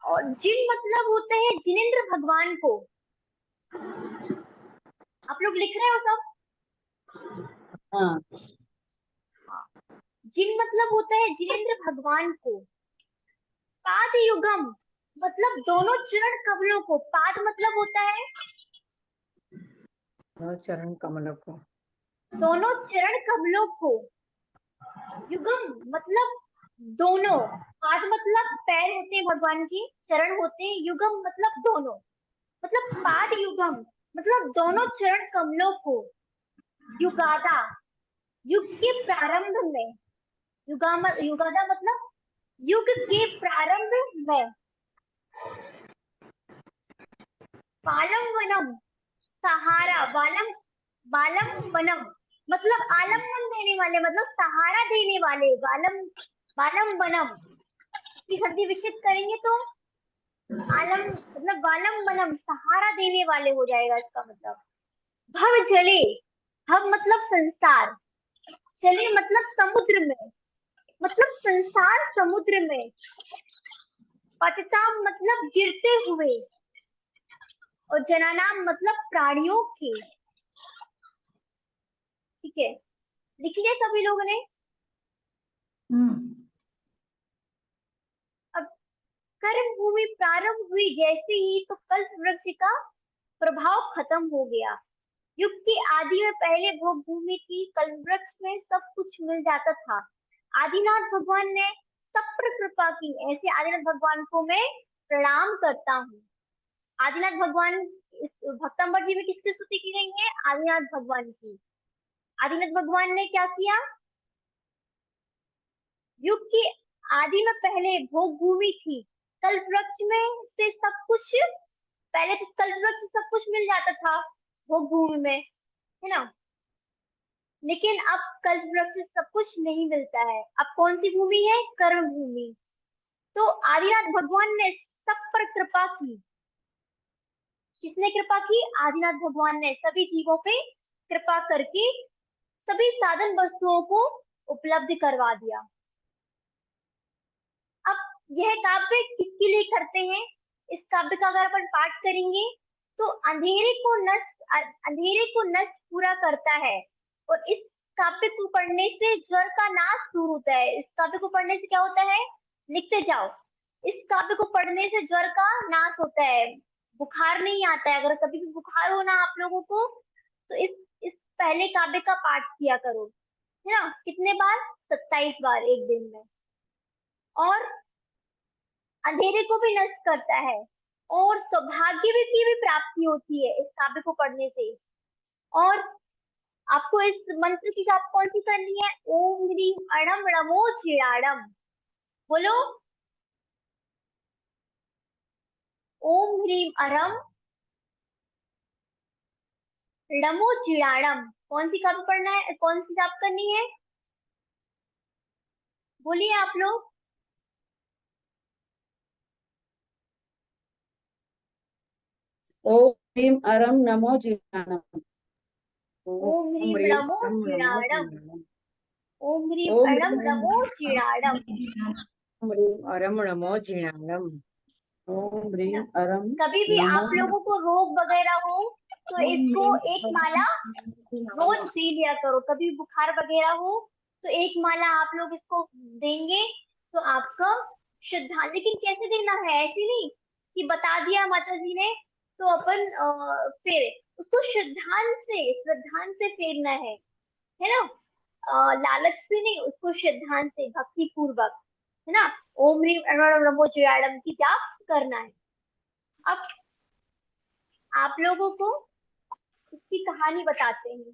और जिन मतलब होता है जिनेंद्र भगवान को। आप लोग लिख रहे हो सब? हाँ। हाँ। जिन मतलब होता है जिनेंद्र भगवान को। पाद युगम मतलब दोनों चरण कमलों को। पाद मतलब होता है चरण कमलों को। दोनों चरण कमलों को। युगम मतलब दोनों। पाद मतलब पैर होते हैं भगवान के, चरण होते हैं, युगम मतलब दोनों। मतलब पाद युगम मतलब दोनों चरण कमलों को। युगादा युग के प्रारंभ में। युगादा मतलब युग के प्रारंभ में। वालम वनम सहारा। वालम वालम वनम मतलब आलम्बन देने वाले, मतलब सहारा देने वाले। वालम वालम वनम, इसकी संधि विच्छेद करेंगे तो आलम मतलब वालम वनम सहारा देने वाले हो जाएगा इसका मतलब। भव जले, भव मतलब संसार, जले मतलब समुद्र में, मतलब संसार समुद्र में। पतिताम मतलब गिरते हुए, और जनानाम मतलब प्राणियों के। ठीक है, लिख लिया सभी लोगों ने? अब कर्म भूमि प्रारंभ हुई जैसे ही तो कल्प वृक्ष का प्रभाव खत्म हो गया। युग की आदि में पहले भोग भूमि थी, कल्प वृक्ष में सब कुछ मिल जाता था। आदिनाथ भगवान ने सब पर कृपा की। ऐसे आदिनाथ भगवान को मैं प्रणाम करता हूँ। आदिनाथ भगवान, इस भक्तम्बर जी में किसकी स्तुति की गई है? आदिनाथ भगवान की। आदिनाथ भगवान ने क्या किया? युग की आदि में पहले भोग भूमि थी, कल्प वृक्ष में से सब कुछ, पहले तो कल्प वृक्ष से सब कुछ मिल जाता था भोग भूमि में, है ना। लेकिन अब कल्प वृक्ष से सब कुछ नहीं मिलता है। अब कौन सी भूमि है? कर्म भूमि। तो आदिनाथ भगवान ने सब पर कृपा की। किसने कृपा की? आदिनाथ भगवान ने सभी जीवों पे कृपा करके सभी साधन वस्तुओं को उपलब्ध करवा दिया। अब यह काव्य किसके लिए करते हैं? इस काव्य का अगर अपन पाठ करेंगे तो अंधेरे को नष्ट पूरा करता है। और इस काव्य को पढ़ने से ज्वर का नाश दूर होता है। इस काव्य को पढ़ने से क्या होता है? लिखते जाओ। इस काव्य को पढ़ने से ज्वर का नाश होता है, बुखार नहीं आता है। अगर कभी भी बुखार हो ना आप लोगों को, तो इस पहले काव्य का पाठ किया करो, है ना। कितने बार? 27 बार एक दिन में। और अंधेरे को भी नष्ट करता है, और सौभाग्य की भी प्राप्ति होती है इस काव्य को पढ़ने से। और आपको इस मंत्र की जाप कौन सी करनी है? ओम ह्रीम अणम नमो झिराणम। बोलो, ओम ह्रीम अरम नमो झिराणम। कौन सी काव्य पढ़ना है, कौन सी जाप करनी है? बोलिए आप लोग। ओम ह्रीम अरम नमो जीवाणम। ओम ओम ह्रीम ह्रीम नमो अरम नमो झिराणम। जीवाणम। ओम ह्रीम ओम अणम ह्रीम नमो झिराणम। ह्रीम अरम नमो जीवाणम। ओम है ना। ह्रीम अरम कभी भी नमो। आप लोगों को रोग वगैरह हो तो इसको एक माला रोज पी लिया करो। कभी बुखार वगैरह हो तो एक माला आप लोग इसको देंगे तो आपका श्रद्धा। लेकिन कैसे देना है? ऐसे नहीं कि बता दिया माता जी ने तो अपन फेरे। उसको श्रद्धान से फेरना है ना। लालच से नहीं, उसको श्रद्धान से भक्ति पूर्वक, है ना। ओम ह्रीम नमो शिवाय की जाप करना है। अब आप लोगों को इसकी कहानी बताते हैं।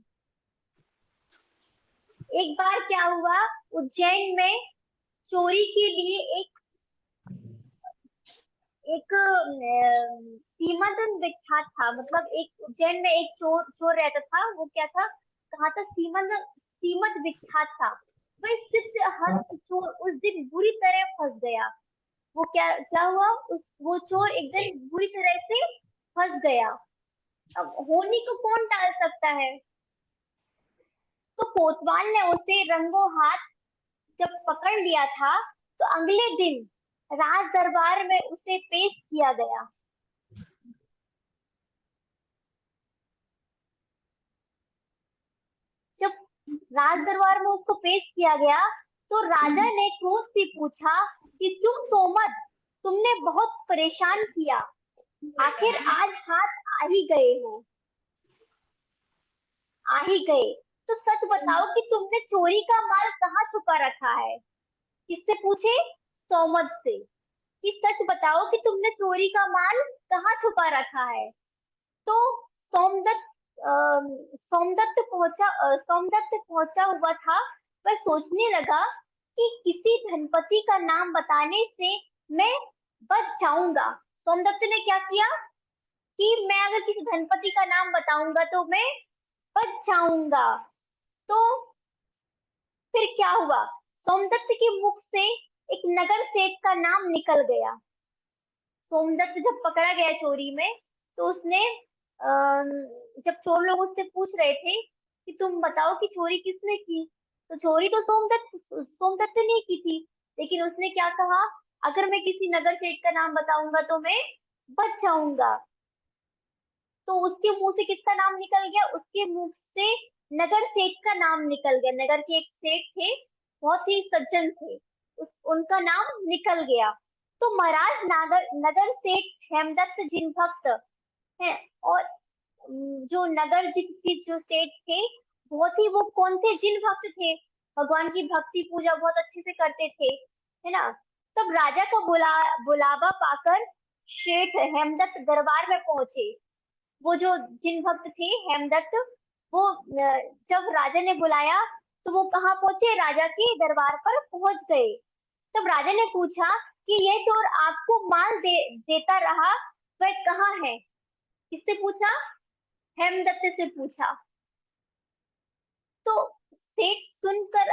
एक बार क्या हुआ, उज्जैन में चोरी के लिए एक सीमांतन विख्यात था। मतलब एक उज्जैन में एक चोर चोर रहता था। वो क्या था? कहा था सीमत विख्यात था। वह सिद्ध हस्त चोर उस दिन बुरी तरह फंस गया। वो क्या क्या हुआ? वो चोर एक दिन बुरी तरह से फंस गया। अब होने को कौन टाल सकता है? तो कोतवाल ने उसे रंगों हाथ जब पकड़ लिया था, तो अगले दिन राज दरबार में उसे पेश किया गया। जब राज दरबार में उसको पेश किया गया तो राजा ने क्रोध से पूछा कि क्यों सोमत, तुमने बहुत परेशान किया, आखिर आज हाथ आ ही गए हो, आ ही गए, तो सच बताओ कि तुमने चोरी का माल कहाँ छुपा रखा है। किससे पूछे? सोमत से, कि सच बताओ कि तुमने चोरी का माल कहाँ छुपा रखा है। तो सोमदत्त सोमदत्त पहुंचा हुआ था। वह सोचने लगा कि किसी धनपति का नाम बताने से मैं बच जाऊंगा। सोमदत्त ने क्या किया कि मैं अगर किसी धनपति का नाम बताऊंगा तो मैं बच जाऊंगा। तो फिर क्या हुआ? सोमदत्त के मुख से एक नगर सेठ का नाम निकल गया। सोमदत्त जब पकड़ा गया चोरी में तो उसने जब चोर लोग उससे पूछ रहे थे कि तुम बताओ कि चोरी किसने की, तो चोरी तो सोमदत्त ने की थी, लेकिन उसने क्या कहा, अगर मैं किसी नगर सेठ का नाम बताऊंगा तो मैं बच जाऊंगा। तो उसके मुंह से किसका नाम निकल गया? उसके मुंह से नगर सेठ का नाम निकल गया। नगर के एक सेठ थे, बहुत ही सज्जन थे, उनका नाम निकल गया। तो महाराज नगर नगर सेठ हेमदत्त जिन भक्त हैं, और जो नगर जी के जो सेठ थे, बहुत ही वो कौन थे? जिन भक्त थे, भगवान की भक्ति पूजा बहुत अच्छे से करते थे, है ना। तब राजा का बुलावा पाकर सेठ हेमदत्त दरबार में पहुंचे। वो जो जिन भक्त थे हेमदत्त, वो जब राजा ने बुलाया तो वो कहाँ पहुंचे? राजा के दरबार पर पहुंच गए। तब राजा ने पूछा कि यह चोर आपको माल देता रहा, वह कहाँ है? किससे पूछा? हेमदत्त से पूछा। तो सेठ सुनकर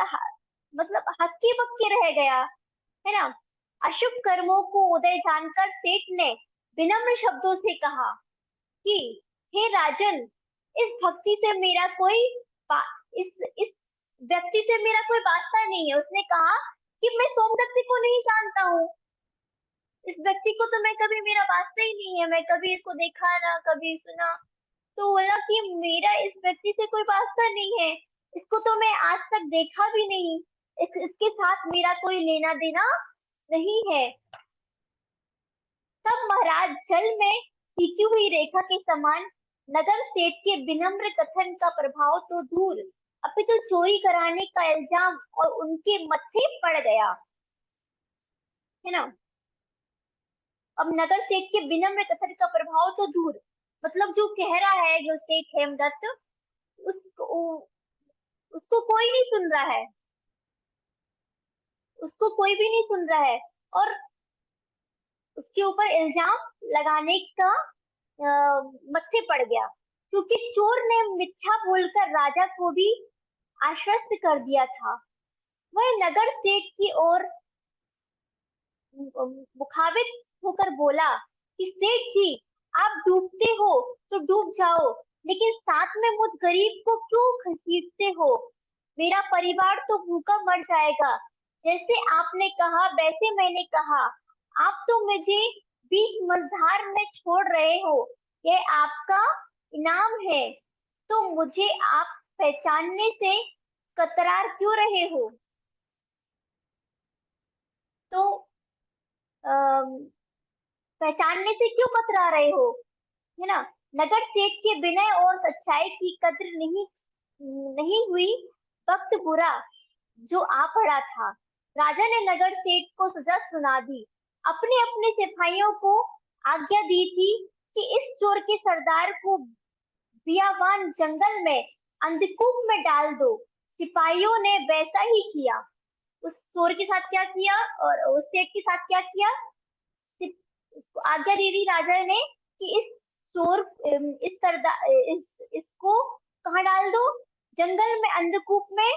मतलब हक्के बक्के रह गया, है ना। अशुभ कर्मों को उदय जानकर सेठ ने विनम्र शब्दों से कहा कि हे राजन, इस भक्ति से मेरा कोई इस व्यक्ति से मेरा कोई वास्ता नहीं है। उसने कहा कि मैं सोमदत्त को नहीं जानता हूँ, इस व्यक्ति को तो मैं कभी, मेरा वास्ता ही नहीं है, मैं कभी इसको देखा ना कभी सुना। तो बोला कि मेरा इस व्यक्ति से कोई वास्ता नहीं है, इसको तो मैं आज तक देखा भी नहीं, इसके साथ मेरा कोई लेना देना नहीं है। तब महाराज जल में खींची हुई रेखा के समान नगर सेठ के विनम्र कथन का प्रभाव तो दूर, अपितु चोरी कराने का इल्जाम और उनके मत्थे पड़ गया, है ना। अब नगर सेठ के विनम्र कथन का प्रभाव तो दूर, मतलब जो कह रहा है जो सेठ हेमदत्त, उसको उसको कोई नहीं सुन रहा है, उसको कोई भी नहीं सुन रहा है, और उसके ऊपर इल्जाम लगाने का मत्थे पड़ गया, क्योंकि चोर ने मिथ्या बोलकर राजा को भी आश्वस्त कर दिया था। वह नगर सेठ की ओर मुखाबित होकर बोला कि सेठ जी, आप डूबते हो तो डूब जाओ, लेकिन साथ में मुझ गरीब को क्यों घसीटते हो? मेरा परिवार तो भूखा मर जाएगा। जैसे आपने कहा वैसे मैंने कहा, आप तो मुझे बीच मझधार में छोड़ रहे हो, यह आपका इनाम है, तो मुझे आप पहचानने से कतरा क्यों रहे हो? तो पहचानने से क्यों कतरा रहे हो, है ना। नगर सेठ के विनय और सच्चाई की कद्र नहीं नहीं हुई, वक्त बुरा जो आ पड़ा था। राजा ने नगर सेठ को सजा सुना दी, अपने अपने सिपाहियों को आज्ञा दी थी कि इस चोर के सरदार को बियावान जंगल में अंधकूप में डाल दो। सिपाहियों ने वैसा ही किया। उस चोर के साथ क्या किया और उस सेठ के साथ क्या किया? इसको आज्ञा दे दी राजा ने कि इस चोर इस सरदार इसको कहाँ डाल दो? जंगल में अंधकूप में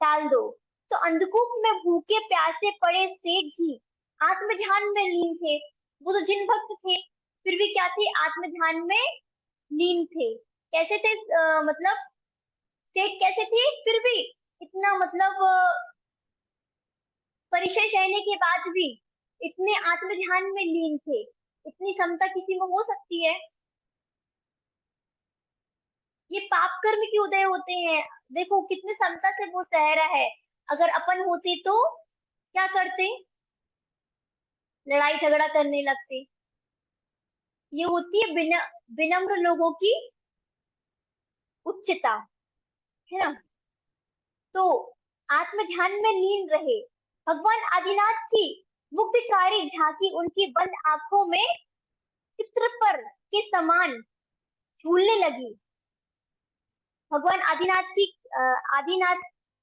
डाल दो। तो अंधकूप में भूखे प्यासे पड़े सेठ जी आत्म ध्यान में लीन थे। वो तो जिन भक्त थे, फिर भी क्या थे? आत्म ध्यान में लीन थे। कैसे थे? मतलब सेठ कैसे थे फिर भी? इतना मतलब परिचय सहने के बाद भी इतने आत्म ध्यान में लीन थे। इतनी क्षमता किसी में हो सकती है? ये पाप कर्म के उदय होते हैं। देखो कितनी क्षमता से वो सह रहा है। अगर अपन होते तो क्या करते? लड़ाई झगड़ा करने लगते। ये होती है विनम्र लोगों की उच्चता, है ना? तो आत्म ध्यान में लीन रहे। भगवान आदिनाथ की मुक्तिकारी झांकी उनकी बंद आंखों में चित्र पर के समान झूलने लगी। भगवान आदिनाथ की आदिनाथ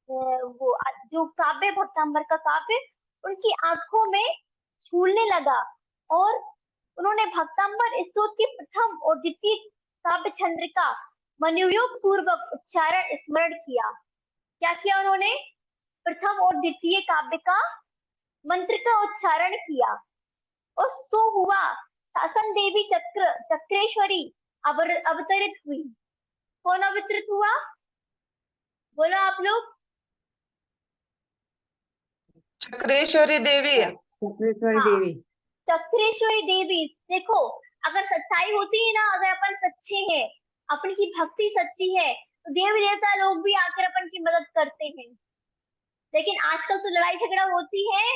वो जो काव्य भक्तांबर का काव्य उनकी आंखों में झूलने लगा और उन्होंने भक्तांबर स्तोत्र की प्रथम और द्वितीय काव्य चंद्रिका मनोयोग पूर्वक उच्चारण स्मरण किया। क्या किया उन्होंने? प्रथम और द्वितीय काव्य का मंत्र का उच्चारण किया और सो हुआ शासन देवी चक्रेश्वरी अवतरित हुई। कौन अवतरित हुआ? बोलो आप लोग। चक्रेश्वरी देवी। चक्रेश्वरी हाँ, देवी। चक्रेश्वरी देवी। देखो अगर सच्चाई होती है ना, अगर अपन सच्चे हैं, अपन की भक्ति सच्ची है, तो देवी देवता लोग भी आकर अपन की मदद करते हैं। लेकिन आजकल तो लड़ाई झगड़ा होती है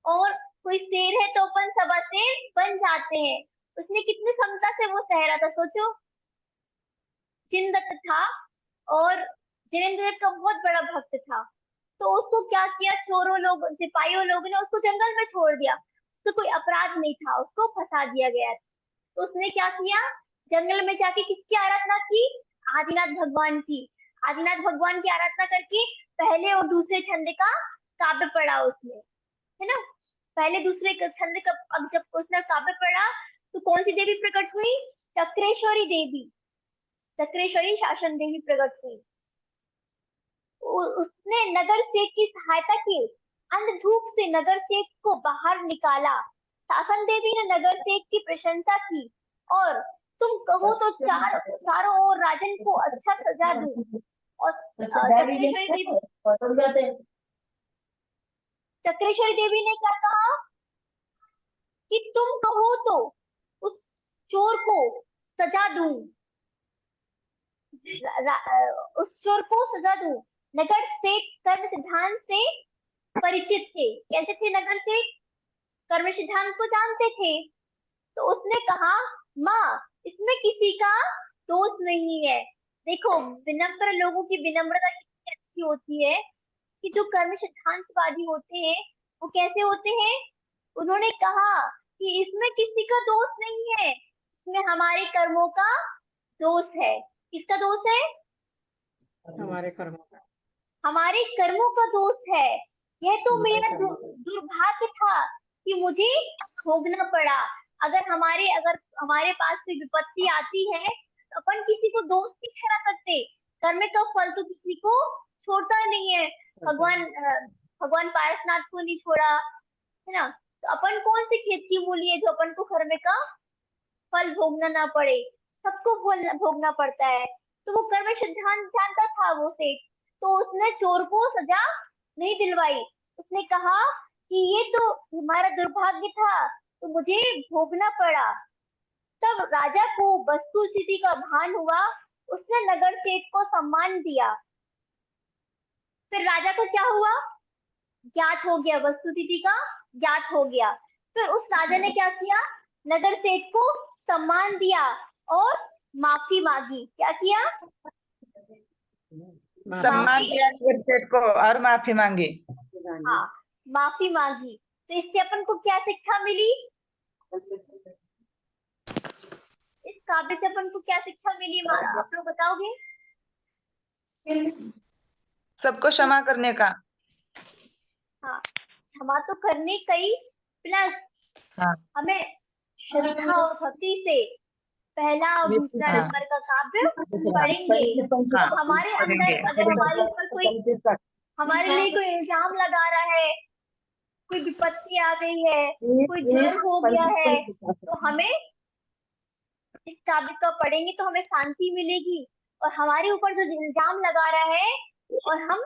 और कोई शेर है तो अपन सवा शेर बन जाते हैं। उसने कितनी क्षमता से वो सह रहा था, सोचो। जिनदत्त था और जिनेंद्र का बहुत बड़ा भक्त था। तो उसको क्या किया, चोरों लोग सिपाहियों लोगों ने उसको जंगल में छोड़ दिया। उसको कोई अपराध नहीं था, उसको फंसा दिया गया था। तो उसने क्या किया, जंगल में जाके किसकी आराधना की? आदिनाथ भगवान की। आदिनाथ भगवान की आराधना करके पहले और दूसरे छंद का काव्य पढ़ा उसने, है ना? पहले दूसरे छंद का अब जब उसने काव्य पढ़ा तो कौन सी देवी प्रकट हुई? चक्रेश्वरी देवी। चक्रेश्वरी शासन देवी प्रकट हुई। उसने नगर सेठ की सहायता की, अंधधूप से नगर सेठ को बाहर निकाला। शासन देवी ने नगर सेठ की प्रशंसा की और तुम कहो तो चारों ओर राजन को अच्छा सजा दूं। और चक्रेश्वरी देवी ने क्या कहा कि तुम कहो तो उस चोर को सजा दूं, उस चोर को सजा दूं। नगर सेठ कर्म सिद्धांत से परिचित थे। कैसे थे नगर सेठ? कर्म सिद्धांत को जानते थे। तो उसने कहा, माँ इसमें किसी का दोष नहीं है। देखो विनम्र लोगों की विनम्रता कितनी अच्छी होती है कि जो कर्म सिद्धांतवादी होते हैं वो कैसे होते हैं? उन्होंने कहा कि इसमें किसी का दोष नहीं है, इसमें हमारे कर्मों का दोष है। किसका दोष है? हमारे कर्मों का। हमारे कर्मों का दोष है। यह तो मेरा दुर्भाग्य था कि मुझे भोगना पड़ा। अगर हमारे पास कोई विपत्ति आती है तो अपन किसी को दोष नहीं ठहरा सकते। कर्म का फल तो किसी को छोड़ता नहीं है। भगवान पारसनाथ को नहीं छोड़ा, है ना? तो अपन कौन सी खेत की मूली है जो अपन को कर्म का फल भोगना ना पड़े? सबको भोगना पड़ता है। तो वो कर्म सिद्धांत जानता था वो सेठ। तो उसने चोर को सजा नहीं दिलवाई। उसने कहा कि ये तो हमारा दुर्भाग्य था तो मुझे भोगना पड़ा। तब राजा को वस्तु स्थिति का भान हुआ। उसने नगर सेठ को सम्मान दिया। फिर राजा को क्या हुआ? ज्ञात हो गया, वस्तु स्थिति का ज्ञात हो गया। फिर उस राजा ने क्या किया? नगर सेठ को सम्मान दिया और माफी मांगी। क्या किया? सम्मान किया नगर सेठ को और माफी मांगी। हाँ, माफी मांगी। तो इससे अपन को क्या शिक्षा मिली? इस काव्य से अपन को क्या शिक्षा मिली, आप लोग बताओगे? सबको क्षमा करने का। हाँ, क्षमा तो करने कई प्लस हाँ हमें श्रद्धा और भक्ति से पहला और दूसरा हाँ नंबर का काव्य पढ़ेंगे। हाँ, तो हमारे पढ़ेंगे अंदर अगर हमारे ऊपर कोई हमारे लिए कोई इल्जाम लगा रहा है, कोई विपत्ति आ गई है, कोई जहर हो गया है, तो हमें इस काव्य को पढ़ेंगे तो हमें शांति मिलेगी। और हमारे ऊपर जो इल्जाम लगा रहा है और हम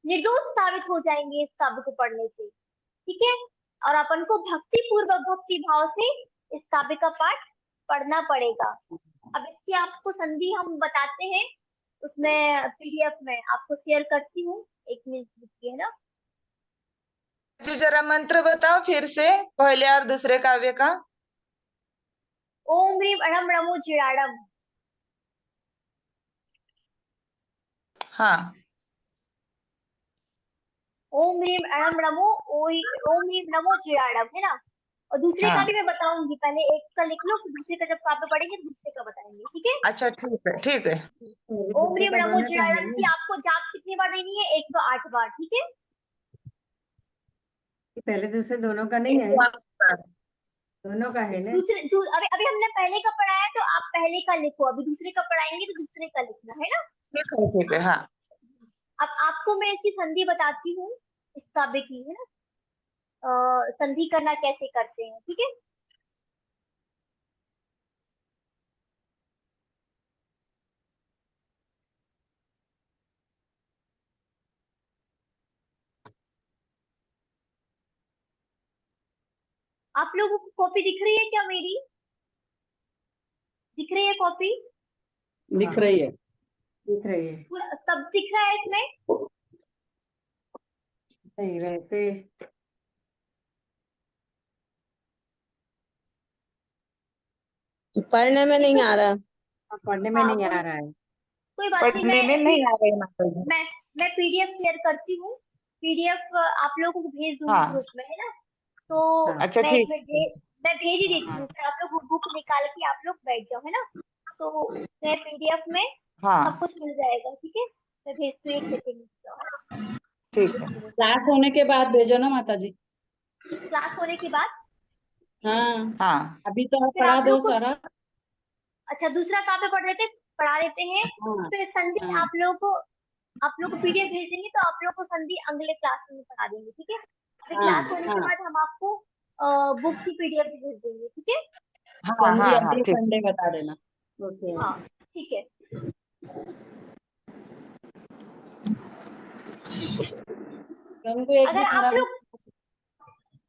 निर्दोष साबित हो जाएंगे इस काव्य को पढ़ने से। ठीक है? और अपन को भक्ति पूर्वक भक्ति भाव से इस काव्य का पाठ पढ़ना पड़ेगा। अब इसकी आपको संधि हम बताते हैं, उसमें पीडीएफ में आपको शेयर करती हूँ, 1 मिनट रुकिए, है ना। जी जरा मंत्र बताओ फिर से, पहले और दूसरे काव्य का। ओम ह्रीम अणम नमो जिराडम। हाँ ओम ह्रीम अणम नमो ओम ह्रीम नमो जिराडम, है ना। और दूसरे का हाँ। भी मैं बताऊंगी, पहले एक का लिख लो, फिर दूसरे का जब काव्य पढ़ेंगे तो दूसरे का बताएंगे, ठीक है। अच्छा ठीक है ठीक है। ओम दूसरे ह्रीम का नमो दोनों का है जिराडम ना, की आपको जाप कितनी बार देनी है? 108 बार, ठीक है। पहले दूसरे दोनों का नहीं है, 108 बार। दोनों का है ना। अभी अभी हमने पहले का पढ़ाया, तो आप पहले का लिखो, अभी दूसरे का पढ़ाएंगे तो दूसरे का लिखना है ना। ठीक है हाँ। अब आपको मैं इसकी संधि बताती हूँ, इस काव्य की, है ना। संधि करना कैसे करते हैं, ठीक है। आप लोगों को कॉपी दिख रही है क्या मेरी? दिख रही है कॉपी? दिख रही है, दिख रही है। पूरा सब दिख रहा है इसमें? नहीं वैसे पढ़ने में नहीं देखो, आ रहा। पढ़ने में हाँ नहीं आ कोई रहा है। कोई बात नहीं, पढ़ने में नहीं आ रही माता जी। मैं पीडीएफ शेयर करती हूँ। पीडीएफ आप लोगों को भेज दूंगी हाँ ग्रुप में, है ना। तो हाँ अच्छा मैं एक ठीक मिनट है। मैं भेज ही देती हाँ हूँ, फिर आप लोग बुक निकाल के आप लोग बैठ जाओ, है ना। तो उसमें पीडीएफ में सब हाँ कुछ मिल जाएगा, ठीक है। मैं भेजती हूँ, 1 सेकेंड में जाओ, है ना। ठीक है। क्लास होने के बाद भेजो ना माता जी। क्लास होने के बाद हाँ, हाँ अभी तो आप फिर पढ़ा आप दो लोग को, सारा। अच्छा दूसरा कहाँ पे पढ़ा लेते हैं। हाँ फिर संधि हाँ आप लोग को पीडीएफ भेज देंगे, तो आप लोग को संधि अगले क्लास में पढ़ा देंगे, ठीक है। अभी हाँ क्लास होने के हाँ, बाद हम आपको बुक की पीडीएफ भी भेज देंगे, ठीक है। हाँ संधि हाँ हाँ अगले ठीक। संडे बता देना। ओके। हाँ ठीक है। गंगू एक अगर भी आप थोड़ा लोग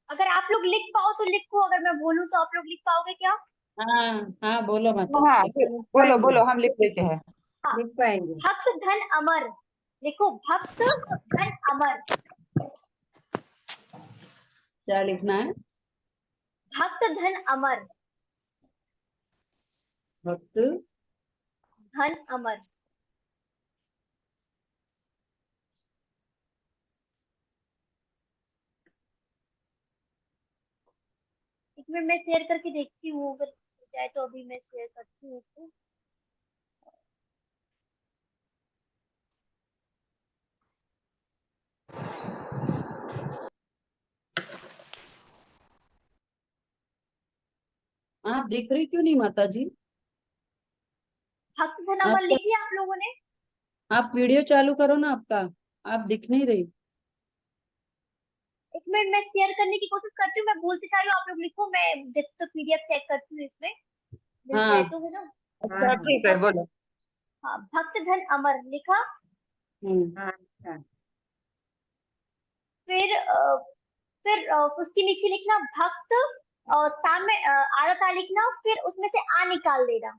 अगर आप लोग लिख पाओ तो लिखो, अगर मैं बोलूँ तो आप लोग लिख पाओगे क्या? हाँ हाँ बोलो माता जी। हाँ लिख बोलो पाएंगे, बोलो हम लिख लेते हैं। हाँ, लिख पाएंगे। भक्त धन अमर, लिखो भक्त धन अमर। क्या लिखना है? भक्त धन अमर, भक्त धन अमर। 1 मिनट मैं शेयर करके देखती हूँ, अगर हो जाए तो अभी मैं शेयर करती हूँ उसको। आप दिख रही क्यों नहीं माता जी? भक्त धन अमर आपका लिख लिया आप लोगों ने? आप वीडियो चालू करो ना आपका, आप दिख नहीं रही। 1 मिनट मैं शेयर करने की कोशिश करती हूँ, मैं बोलती जा रही हूँ, आप लोग लिखो, मैं देख तो पीडीएफ चेक करती हूँ, इसमें मिल जाए हाँ तो, है ना। अच्छा ठीक है बोलो। हाँ, भक्त धन अमर लिखा। हाँ अच्छा। फिर उसके नीचे लिखना भक्त, और ता में आधा ता लिखना, फिर उसमें से आ निकाल देना।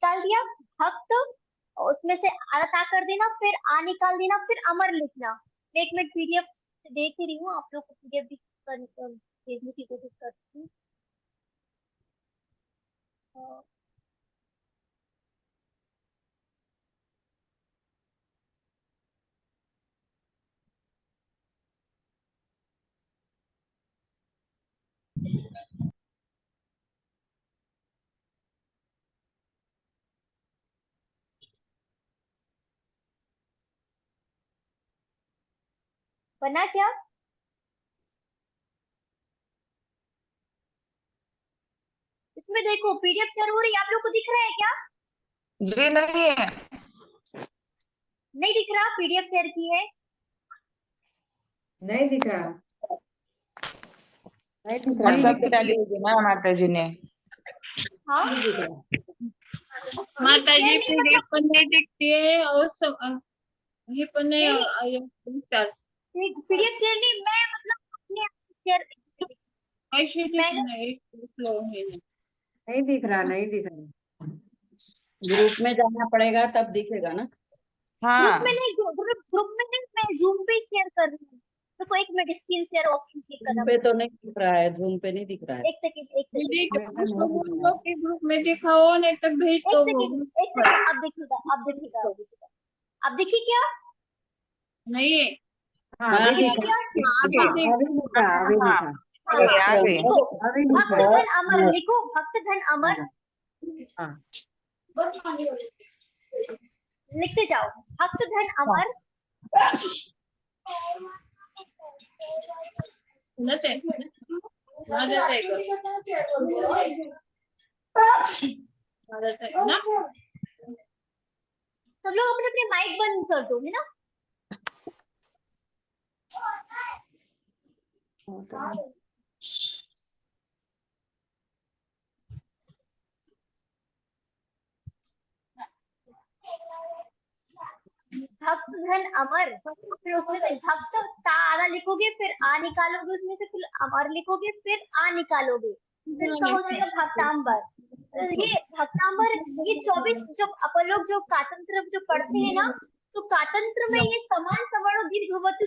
निकाल दिया भक्त, और उसमें से आधा ता कर देना, फिर आ निकाल देना, फिर अमर लिखना। मैं 1 मिनट पीडीएफ देख ही रही हूँ, आप लोग को पीडीएफ भी भेजने की कोशिश करती हूँ। अ, बना क्या? इसमें देखो पीडीएफ शेयर हो रही है, आप लोग को दिख रहा है क्या? जी नहीं है। नहीं दिख रहा? पीडीएफ शेयर की है। नहीं दिख रहा, नहीं दिख रहा, व्हाट्सएप पे डाली होगी ना माता जी ने। हाँ नहीं दिख रहा। माता जी ये नहीं फिर ये मतलब पण नहीं दिखती है और सब ये पण नहीं नहीं पीडीएफ शेयर नहीं, मैं मतलब अपने आप से शेयर ऐसे मैंने दिखना है फ्लो में नहीं दिख रहा, नहीं दिख रहा। ग्रुप में जाना पड़ेगा तब दिखेगा ना। ग्रुप में हाँ नहीं, ग्रुप में नहीं, मैं जूम पे शेयर कर रही हूँ। तो कोई एक minute screen share option click zoom करना पे तो पड़ेगा। नहीं दिख रहा है, जूम पे नहीं दिख रहा है। एक सेकंड एक सेकंड दीदी में तो उसको नहीं दिख बोलो रहा कि ग्रुप में दिखाओ नहीं तो भेज एक दो सेकंड वो एक सेकंड, अब देखिएगा अब देखिएगा अब देखिएगा, अब देखिए क्या नहीं है। है। हाँ, हाँ अभी देखिए दिखा, क्या, अभी देख अभी दिखा, अभी हाँ दिखा। हाँ अरे हाँ आ गई। लिखो, अभी भक्त दिखा। धन अमर लिखो, भक्त धन अमर हाँ, लिखते जाओ, भक्त धन अमर मदद है मदद है मदद है ना सब लोग अपने अपने माइक बंद कर दो, है ना। भक्त धन अमर, फिर उसमें से भक्त तारा लिखोगे, फिर आ निकालोगे, उसमें से फिर अमर लिखोगे, फिर आ निकालोगे, फिर इसका हो जाएगा भक्तांबर। ये भक्तांबर, ये 24 जब अपन लोग जो कातंत्र जो पढ़ते हैं ना, तो कातंत्र में ये समान सवर्ण दीर्घवतु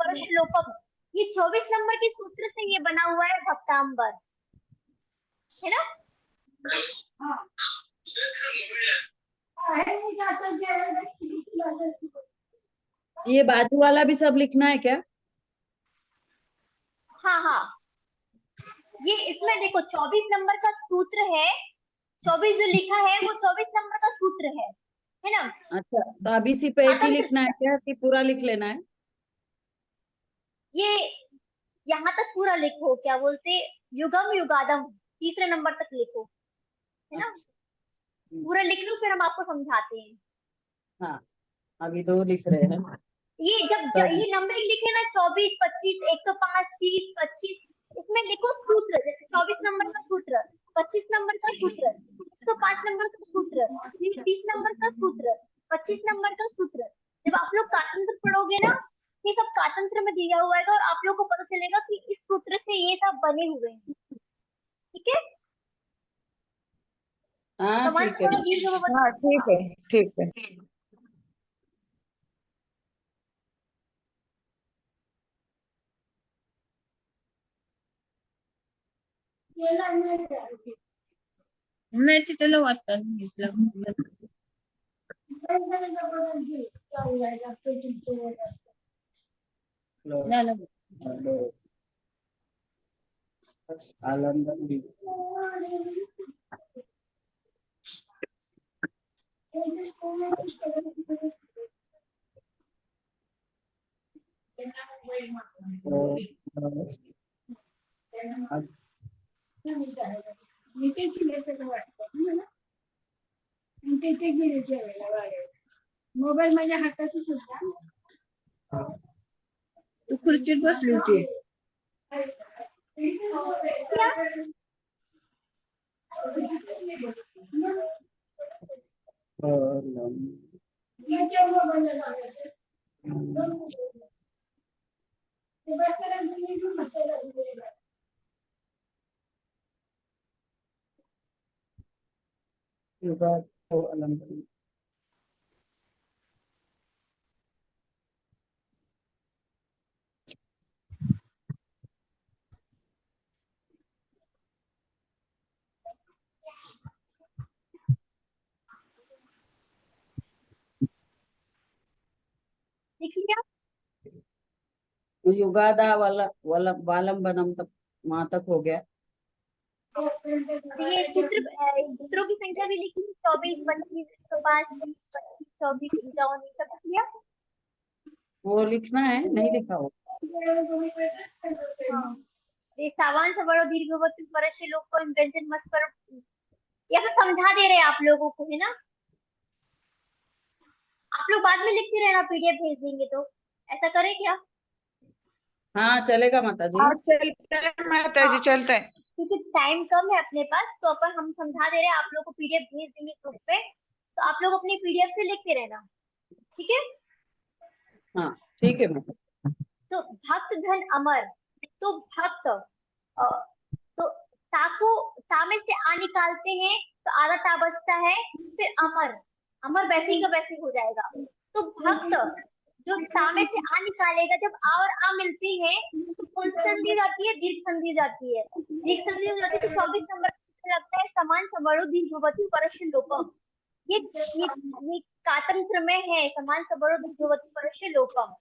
परश्लोकम, ये 24 नंबर के सूत्र से ये बना हुआ है भक्तांबर, है ना। ये बाजू वाला भी सब लिखना है क्या? हाँ हाँ, ये इसमें देखो 24 नंबर का सूत्र है, 24 जो लिखा है वो 24 नंबर का सूत्र है ना। अच्छा, तो अभी सिर्फ एक ही लिखना है क्या कि पूरा लिख लेना है? ये यहाँ तक पूरा लिखो, क्या बोलते, युगम युगादम तीसरे नंबर तक लिखो, है ना। अच्छा। पूरा लिख लो फिर हम आपको समझाते हैं। हाँ, अभी 2 लिख रहे हैं। ये ये नंबरिंग लिखे ना 24 25 105 30 25, इसमें लिखो सूत्र, जैसे 24 नंबर का सूत्र, 25 नंबर का सूत्र, 105 नंबर का सूत्र, 30 नंबर का सूत्र, 25 नंबर का सूत्र। जब आप लोग कातंत्र पढ़ोगे ना, ये सब कातंत्र में दिया हुआ है और आप लोग को पता चलेगा कि इस सूत्र से ये सब बने हुए हैं, ठीक है। हाँ समाज ठीक है। पढ़ो, दीर्घ हाँ ठीक है ठीक है। मैं तिथलं वाटतं घेतलं झालं आलमगीर। मोबाईल माझ्या हातातच होता तू खुर्चीत बसली होती क्या युगा तो आलमगीर। लिख लिया। युगादा वाला वाला वालम बनम तक वहां तक हो गया। तो ये सूत्रों की संख्या भी लिखी, 24 25 105 30 25 24 51 ये सब लिख लिया। वो लिखना है, नहीं लिखा हो। हाँ, ये सावान से बड़ो दीर्घवत परस्य लोग को व्यंजन मस्त पर, या तो समझा दे रहे हैं आप लोगों को, है ना। आप लोग बाद में लिखते रहना, पीडीएफ भेज देंगे तो ऐसा करें क्या। हाँ चलेगा माता जी। हाँ चलते हैं माता जी, चलते हैं। क्योंकि टाइम कम है अपने पास, तो अपन हम समझा दे रहे हैं, आप लोग को पीडीएफ भेज देंगे ग्रुप पे, तो आप लोग अपनी पीडीएफ से लिखते रहना, ठीक है। हाँ ठीक है माता। तो भक्त धन अमर, तो भक्त तो ता को ता में से आ निकालते हैं तो आधा ता बचता है, फिर अमर, अमर वैसे का वैसे हो जाएगा। तो भक्त जो ता में से आ निकालेगा, जब आ और आ मिलती है तो कौन सी संधि हो जाती है, दीर्घ संधि हो जाती है। दीर्घ संधि हो जाती है तो 24 नंबर का सूत्र लगता है, समान समारोह दीर्घवती परस्य लोपम। ये ये ये कातंत्र में है, समान समारोह दीर्घवती परस्य लोपम।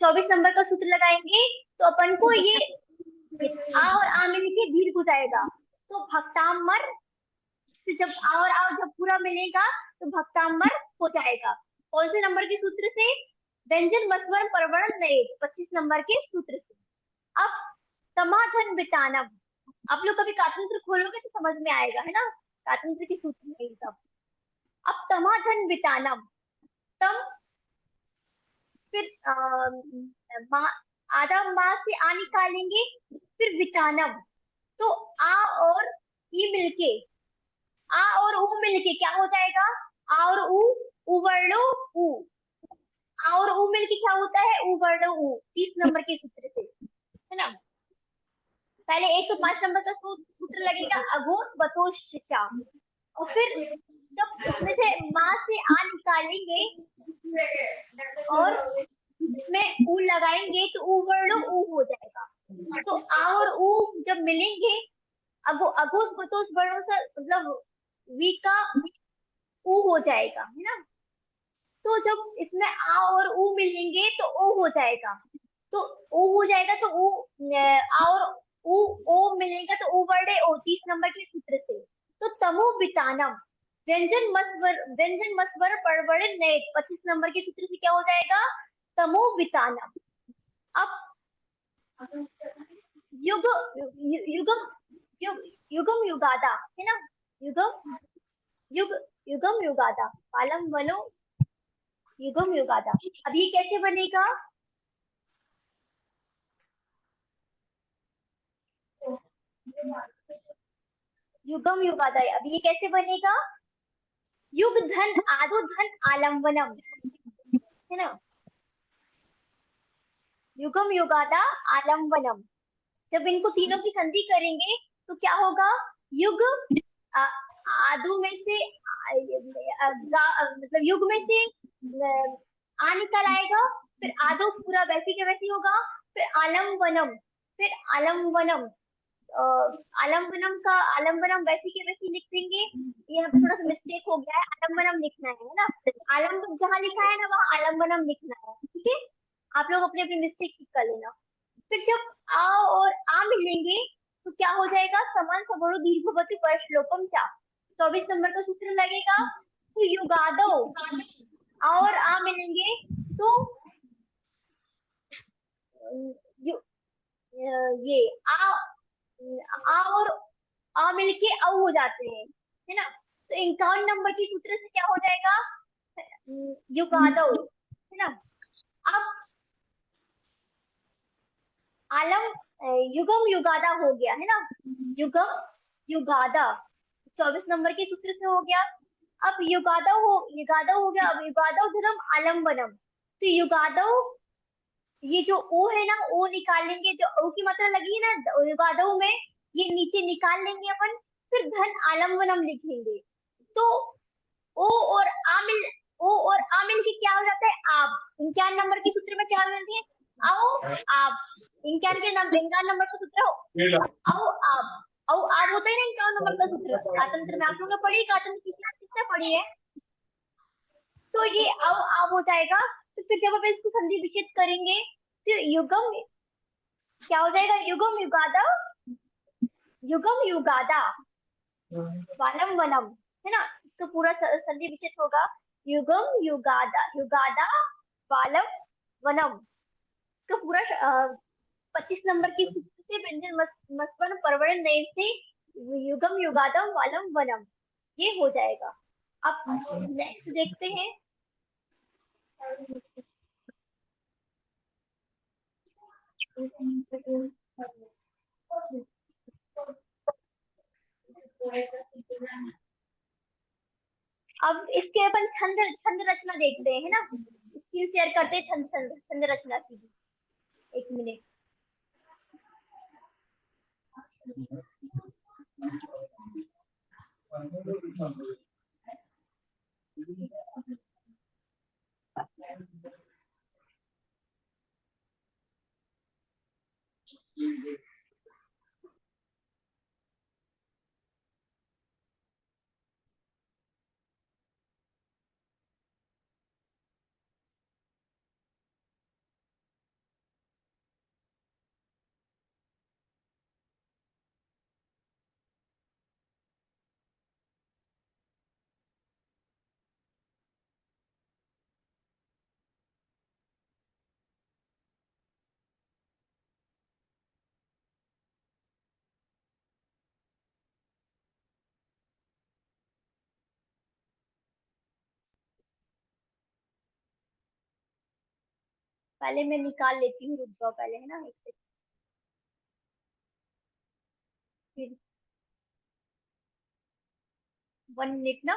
24 नंबर का सूत्र लगाएंगे तो अपन को ये आ और आ मिलके दीर्घ हो जाएगा, तो भक्तामर से जब आ और आ जब पूरा मिलेगा तो भक्तामर हो जाएगा। कौन से नंबर के सूत्र से, व्यंजन मस्वरम परवर्ण नए 25 नंबर के सूत्र से। अब समाधन वितानम, आप लोग कभी कातंत्र खोलोगे तो समझ में आएगा, है ना, कातंत्र के सूत्र है ये सब। अब समाधन वितानम, तम फिर आधा माँ से आ निकालेंगे, फिर वितानम, तो आ और ई मिलके, आ और ऊ मिलके क्या हो जाएगा, आ और ऊ, उवर्णो ऊ, आ और ऊ मिलके क्या होता है, उवर्णो ऊ, 30 नंबर के सूत्र से, है ना। पहले 105 नंबर का सूत्र लगेगा, अघोष बतोष शिचा, और फिर जब इसमें से माँ से आ निकालेंगे और इसमें ऊ लगाएंगे तो उवर्णो ऊ हो जाएगा। तो आ और ऊ जब मिलेंगे, अघोष बतोष वर्णों से मतलब वी का ऊ हो जाएगा, है ना। तो जब इसमें आ और ऊ मिलेंगे तो ओ हो जाएगा, तो ओ हो जाएगा, तो ऊ आ और ऊ ओ मिलेगा तो ऊ वर्डे ओ, 30 नंबर के सूत्र से। तो तमो वितानम, व्यंजन मस्वर परवड़ नए 25 नंबर के सूत्र से क्या हो जाएगा, तमो वितानम। अब युग युगम युगम युगादा, है ना, युगम युग युगम युगादा, पालम वनो युगम युगादा। अब ये कैसे बनेगा, युगम युगादा, अब ये कैसे बनेगा, युग धन आदो धन आलम्बनम, है ना, युगम युगादा आलम्बनम। जब इनको तीनों की संधि करेंगे तो क्या होगा, युग आदु में से मतलब युग में से आ निकल आएगा, फिर आदो पूरा वैसे के वैसे होगा, फिर आलम्बनम, फिर आलम्बनम, आलम्बनम वैसे के वैसे लिख देंगे। ये यहाँ पे थोड़ा सा मिस्टेक हो गया है, आलम्बनम लिखना है ना, आलम्ब जहाँ लिखा है ना वहाँ आलम्बनम लिखना है, ठीक है। आप लोग अपने अपने मिस्टेक ठीक कर लेना। फिर जब आ और आ मिलेंगे तो क्या हो जाएगा, समान समारोह दीर्घवती परश्लोकम चा, 24 नंबर का सूत्र लगेगा। तो युगादो, आ और आ मिलेंगे तो यु, ये आ और आ मिलके औ हो जाते हैं, है ना। तो 51 नंबर की सूत्र से क्या हो जाएगा, युगादो, है ना। अब आलम युगम युगादा हो गया, है ना, युगम युगादा 24 नंबर के सूत्र से हो गया। अब युगादा हो गया, अब युगादव धर्म आलम्बनम, तो युगादव ये जो ओ है ना, ओ निकाल लेंगे, जो ओ की मात्रा लगी है ना युगादव में, ये नीचे निकाल लेंगे अपन, फिर धन आलम्बनम लिखेंगे। तो ओ और आमिल, ओ और आमिल की क्या हो जाता है, आप 51 नंबर के सूत्र में क्या मिलती है, आओ आप, 51 नंबर का सूत्र हो आओ आप, आओ आप होता है ना 51 नंबर का सूत्र कातंत्र में, आप लोगों ने पढ़ी कातंत्र, किसने पढ़ी है, तो ये आओ आप हो जाएगा। तो फिर जब आप इसको संधि विच्छेद करेंगे तो युगम क्या हो जाएगा, युगम युगादा, युगम युगादा वालम वनम, है ना, इसका पूरा संधि विच्छेद होगा, युगम युगादा युगादा वालम वनम। इसका पूरा 25 नंबर की सूत्र से व्यंजन मस्वन परवरण नए से युगम युगादम वालम वनम, ये हो जाएगा। अब नेक्स्ट देखते हैं, अब इसके अपन छंद छंद रचना देखते हैं, है ना। स्क्रीन शेयर करते हैं छंद छंद छंद रचना की भी। एक मिनट। पहले मैं निकाल लेती हूँ, रुक जाओ पहले, है ना। एक सेकंड। फिर 1 मिनट ना।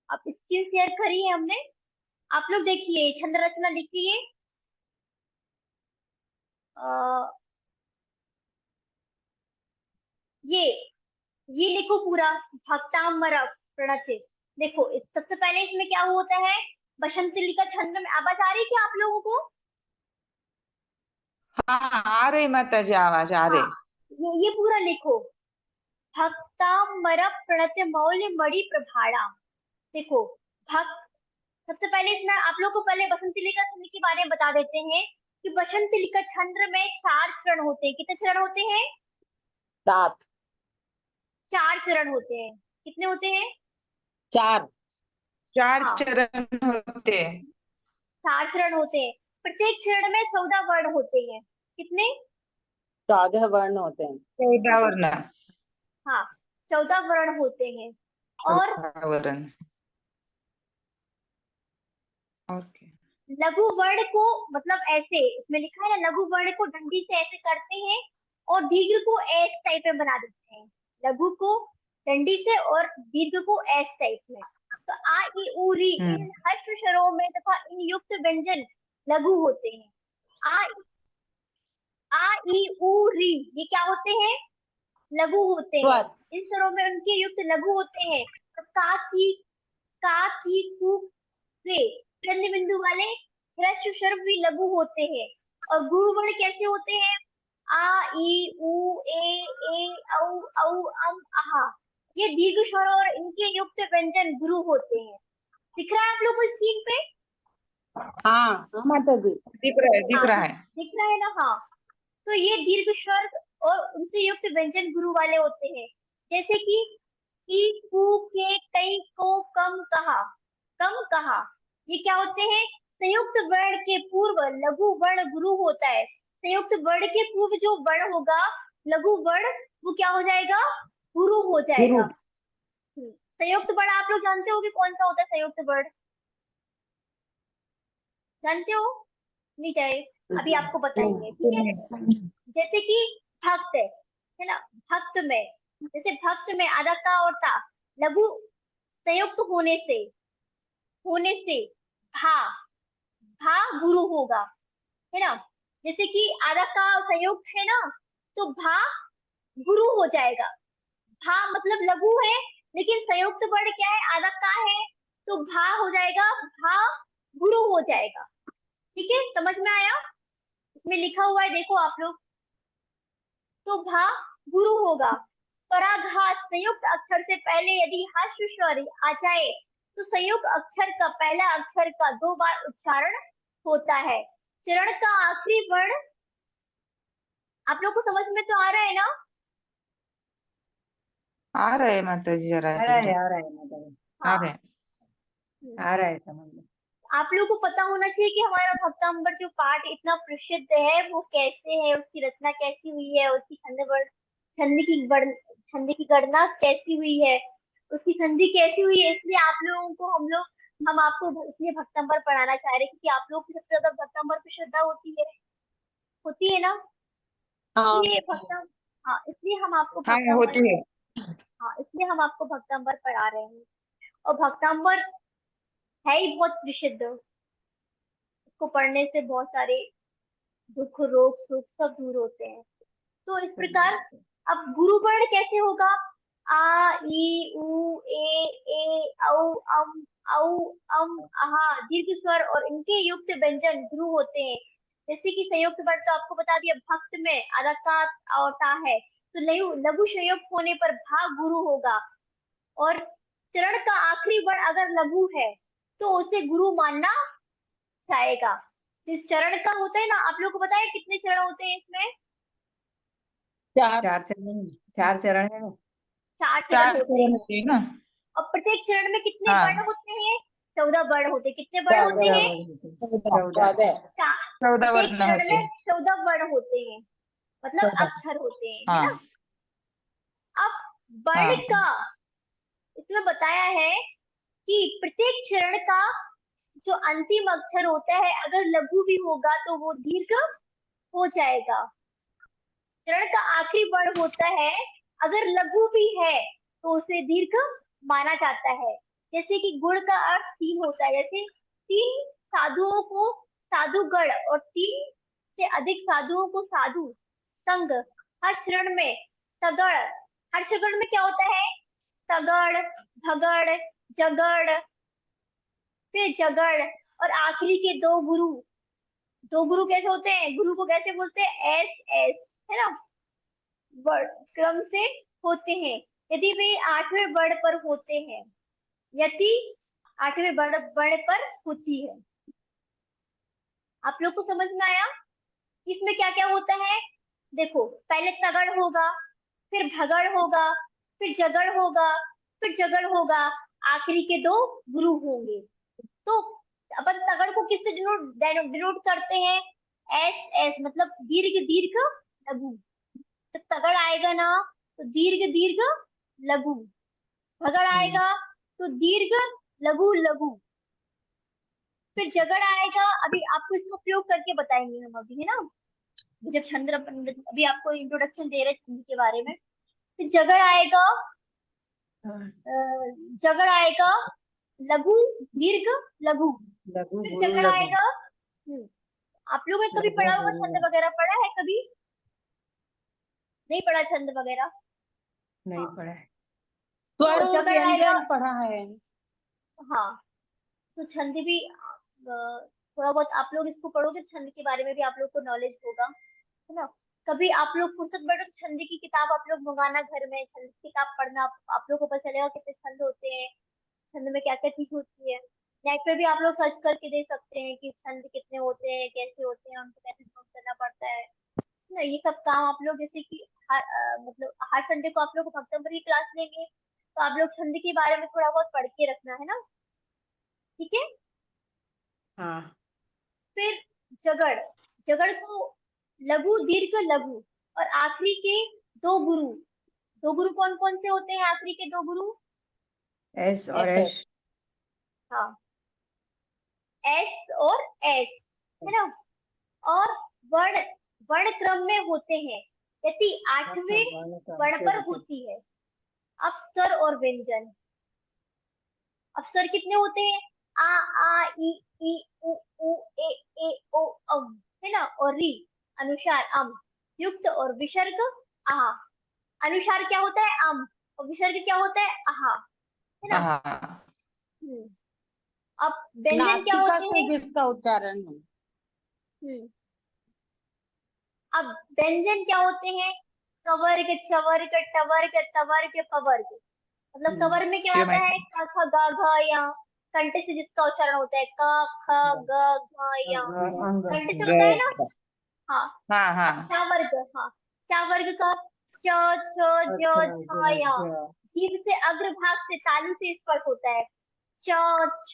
अब स्क्रीन शेयर करी है हमने। आप लोग देखिए, छंद रचना लिखिए। ये ये लिखो पूरा। भक्तामर प्रणति। देखो, इस सबसे पहले इसमें क्या होता है, बसंत लिखा छंद में आवाज आ रही है क्या आप लोगों को? हाँ, आ रही माता जी, आवाज आ रही। ये पूरा लिखो। भक्तामर प्रणति मौल्य मणि प्रभाड़ा। देखो, भक्त, सबसे पहले इसमें आप लोग को पहले बसंत लिखा छंद के बारे में बता देते हैं कि बसंत लिखा छंद में 4 चरण होते हैं। कितने चरण होते हैं? 7। 4 चरण होते हैं। कितने होते हैं? 4। 4 हाँ, चरण होते हैं। 4 चरण होते हैं। प्रत्येक चरण में 14 वर्ण होते हैं। कितने? 14 वर्ण होते हैं। 14 वर्ण। हाँ, 14 वर्ण होते हैं। और 14 वर्ण। ओके। लघु वर्ण को, मतलब ऐसे इसमें लिखा है ना, लघु वर्ण को डंडी से ऐसे करते हैं और दीर्घ को एस टाइप में बना देते हैं। लघु को डंडी से और दीर्घ को एस टाइप में। तो आ ई उ री इन हर्ष स्वरों में तथा इन युक्त व्यंजन लघु होते हैं। आ ई उ री ये क्या होते हैं? लघु होते हैं। स्वर। इन स्वरों में उनके युक्त लघु होते हैं। तो का की कु रे चंद्र बिंदु वाले ह्रस्व स्वर भी लघु होते हैं। और गुरु वर्ण कैसे होते हैं? आ ई उ ए औ औ अम आहा। ये दीर्घ स्वर और इनके युक्त व्यंजन गुरु होते हैं। दिख रहा है आप लोग को स्क्रीन पे? हाँ हाँ माता जी। दिख रहा है, दिख हाँ, रहा है। दिख रहा है ना। हाँ, तो ये दीर्घ स्वर और उनसे युक्त व्यंजन गुरु वाले होते हैं। जैसे कि कु के कई को कम कहा। कम कहा, ये क्या होते हैं? संयुक्त वर्ण के पूर्व लघु वर्ण गुरु होता है। संयुक्त वर्ण के पूर्व जो वर्ण होगा लघु वर्ण, वो क्या हो जाएगा? गुरु हो गुरु। जाएगा। संयुक्त वर्ण आप लोग जानते हो कि कौन सा होता है संयुक्त वर्ण? जानते हो? नहीं जाए, अभी आपको बताएंगे, ठीक है। जैसे कि भक्त है ना, भक्त में, जैसे भक्त में आधा का और ता लघु संयुक्त होने से भा भा गुरु होगा, है ना। जैसे कि आधा का संयुक्त है ना, तो भा गुरु हो जाएगा। भा मतलब लघु है, लेकिन संयुक्त वर्ण क्या है, आधा का है, तो भा हो जाएगा, भा गुरु हो जाएगा। ठीक है, समझ में आया? इसमें लिखा हुआ है, देखो आप लोग, तो भा गुरु होगा। स्वराघात संयुक्त अक्षर से पहले यदि हर्ष स्वर आ जाए तो संयुक्त अक्षर का पहला अक्षर का 2 बार उच्चारण होता है। चरण का आखिरी वर्ण आप लोग को समझ में तो आ रहा है ना? आ रहा है माता जी, जरा आ रहा जरा है, आ रहा है मतलब, आ हाँ। रहे हैं। आ रहा है समझ में। आप लोगों को पता होना चाहिए कि हमारा भक्तांबर जो पाठ इतना प्रसिद्ध है वो कैसे है, उसकी रचना कैसी हुई है, उसकी छंद की गणना कैसी हुई है, उसकी संधि कैसी हुई है। इसलिए आप लोगों को हम आपको इसलिए भक्तांबर पढ़ाना चाह रहे हैं, क्योंकि आप लोगों की सबसे ज्यादा भक्तांबर पर श्रद्धा होती है ना। हाँ इसलिए भक्तम हाँ, इसलिए हम आपको हाँ, भक्तांबर होती है। हाँ, इसलिए हम आपको भक्तांबर पढ़ा रहे हैं। और भक्तांबर है ही बहुत प्रसिद्ध, इसको पढ़ने से बहुत सारे दुख रोग सुख सब दूर होते हैं। तो इस प्रकार अब गुरु वर्ण कैसे होगा? आ ई उ ए औ औ आहा दीर्घ स्वर और इनके युक्त व्यंजन गुरु होते हैं। जैसे कि संयुक्त वर्ण तो आपको बता दिया, भक्त में आधा का और ता है, तो लघु लघु संयुक्त होने पर भा गुरु होगा। और चरण का आखिरी वर्ण अगर लघु है तो उसे गुरु मानना जाएगा। जिस चरण का होता है ना, आप लोग को पता है कितने चरण होते हैं इसमें? चार चरण है। 4 चरण चार होते चरण हैं। होती है ना। और प्रत्येक चरण में कितने वर्ण हाँ, होते हैं? 14 वर्ण होते हैं। कितने वर्ण होते हैं? 14 14 प्रत्येक वर्ण चरण होते में हैं। 14 वर्ण होते हैं, मतलब अक्षर होते हैं, है हाँ ना। अब वर्ण हाँ का इसमें बताया है कि प्रत्येक चरण का जो अंतिम अक्षर होता है अगर लघु भी होगा तो वो दीर्घ हो जाएगा। चरण का आखिरी वर्ण होता है, अगर लघु भी है तो उसे दीर्घ माना जाता है। जैसे कि गुण का अर्थ 3 होता है, जैसे 3 साधुओं को साधुगण और 3 से अधिक साधुओं को साधु संग। हर चरण में तगड़, हर चरण में क्या होता है? तगड़, झगड़, जगड़, फिर जगड़, और आखिरी के 2 गुरु। 2 गुरु कैसे होते हैं? गुरु को कैसे बोलते हैं? एस एस, है ना, वर्ण क्रम से होते हैं। यदि वे 8वें वर्ण पर होते हैं, यदि 8वें वर्ण पर होती है। आप लोग को समझ में आया? इसमें क्या क्या होता है? देखो, पहले तगड़ होगा, फिर भगड़ होगा, फिर जगड़ होगा, फिर जगड़ होगा, आखिरी के 2 गुरु होंगे। तो अपन तगड़ को किससे डिनोट करते हैं? एस एस, मतलब दीर्घ दीर्घ लघु। जब तगड़ आएगा ना तो दीर्घ दीर्घ लघु, भगड़ आएगा तो दीर्घ लघु लघु, फिर जगड़ आएगा। अभी आपको इसका प्रयोग करके बताएंगे हम अभी, है ना, जब छंद अभी आपको इंट्रोडक्शन दे रहे हैं छंद के बारे में। फिर जगड़ आएगा, जगड़ आएगा लघु दीर्घ लघु, लघु फिर गुरु जगड़ लघु। आएगा। आप लोगों ने कभी लघु पढ़ा होगा गुरु छंद वगैरह, पढ़ा है कभी? नहीं पढ़ा छंद वगैरह? नहीं हाँ, पढ़ा है। तो जगड़ आएगा। पढ़ा है। हाँ, तो छंद भी थोड़ा बहुत आप लोग इसको पढ़ोगे, छंद के बारे में भी आप लोग को नॉलेज होगा, है ना। कभी आप लोग फुर्सत बैठो तो छंद की किताब आप लोग मंगाना घर में, छंद की किताब पढ़ना, आप लोग को पता चलेगा कितने छंद होते हैं, छंद में क्या क्या चीज होती है। नेट पे भी आप लोग सर्च करके देख सकते हैं कि छंद कितने होते हैं, कैसे होते हैं, उनको कैसे नोट करना पड़ता है ना। ये सब काम आप लोग जैसे कि मतलब हर संडे को आप लोग भक्तंबर की क्लास लेंगे, तो आप लोग छंद के बारे में थोड़ा बहुत पढ़ के रखना, है ना, ठीक है। हाँ, फिर जगड़, जगड़ को लघु दीर्घ लघु और आखिरी के 2 गुरु। 2 गुरु कौन कौन से होते हैं? आखिरी के 2 गुरु एस और ऐसे। एस। हाँ, एस और एस, है ना। और वर्ण वर्ण क्रम में होते हैं, यदि आठवें वर्ण पर होती है। अब स्वर और व्यंजन, अब स्वर कितने होते हैं? आ ई उ ए ओ अम, है ना। और री, अनुसार अम, युक्त और विसर्ग आहा। अनुसार क्या होता है? अम, और विसर्ग क्या होता है? आहा, है ना। हाँ हम्म। अब व्यंजन क्या नासिका होते से हैं? जिसका उच्चारण हो। हम्म। अब व्यंजन क्या होते हैं? कवर्ग, चवर्ग, टवर्ग, तवर्ग, पवर्ग। मतलब कवर में क्या ये होता मैं। है? क ख ग घ या। कंठ से जिसका उच्चारण होता है क ख ग घ या, कंठ से होता है ना। ग- हाँ। हाँ हाँ अब चा वर्ग, हाँ, चा वर्ग का च छ ज झ या, जीभ से अग्रभाग से तालु से स्पर्श होता है। च छ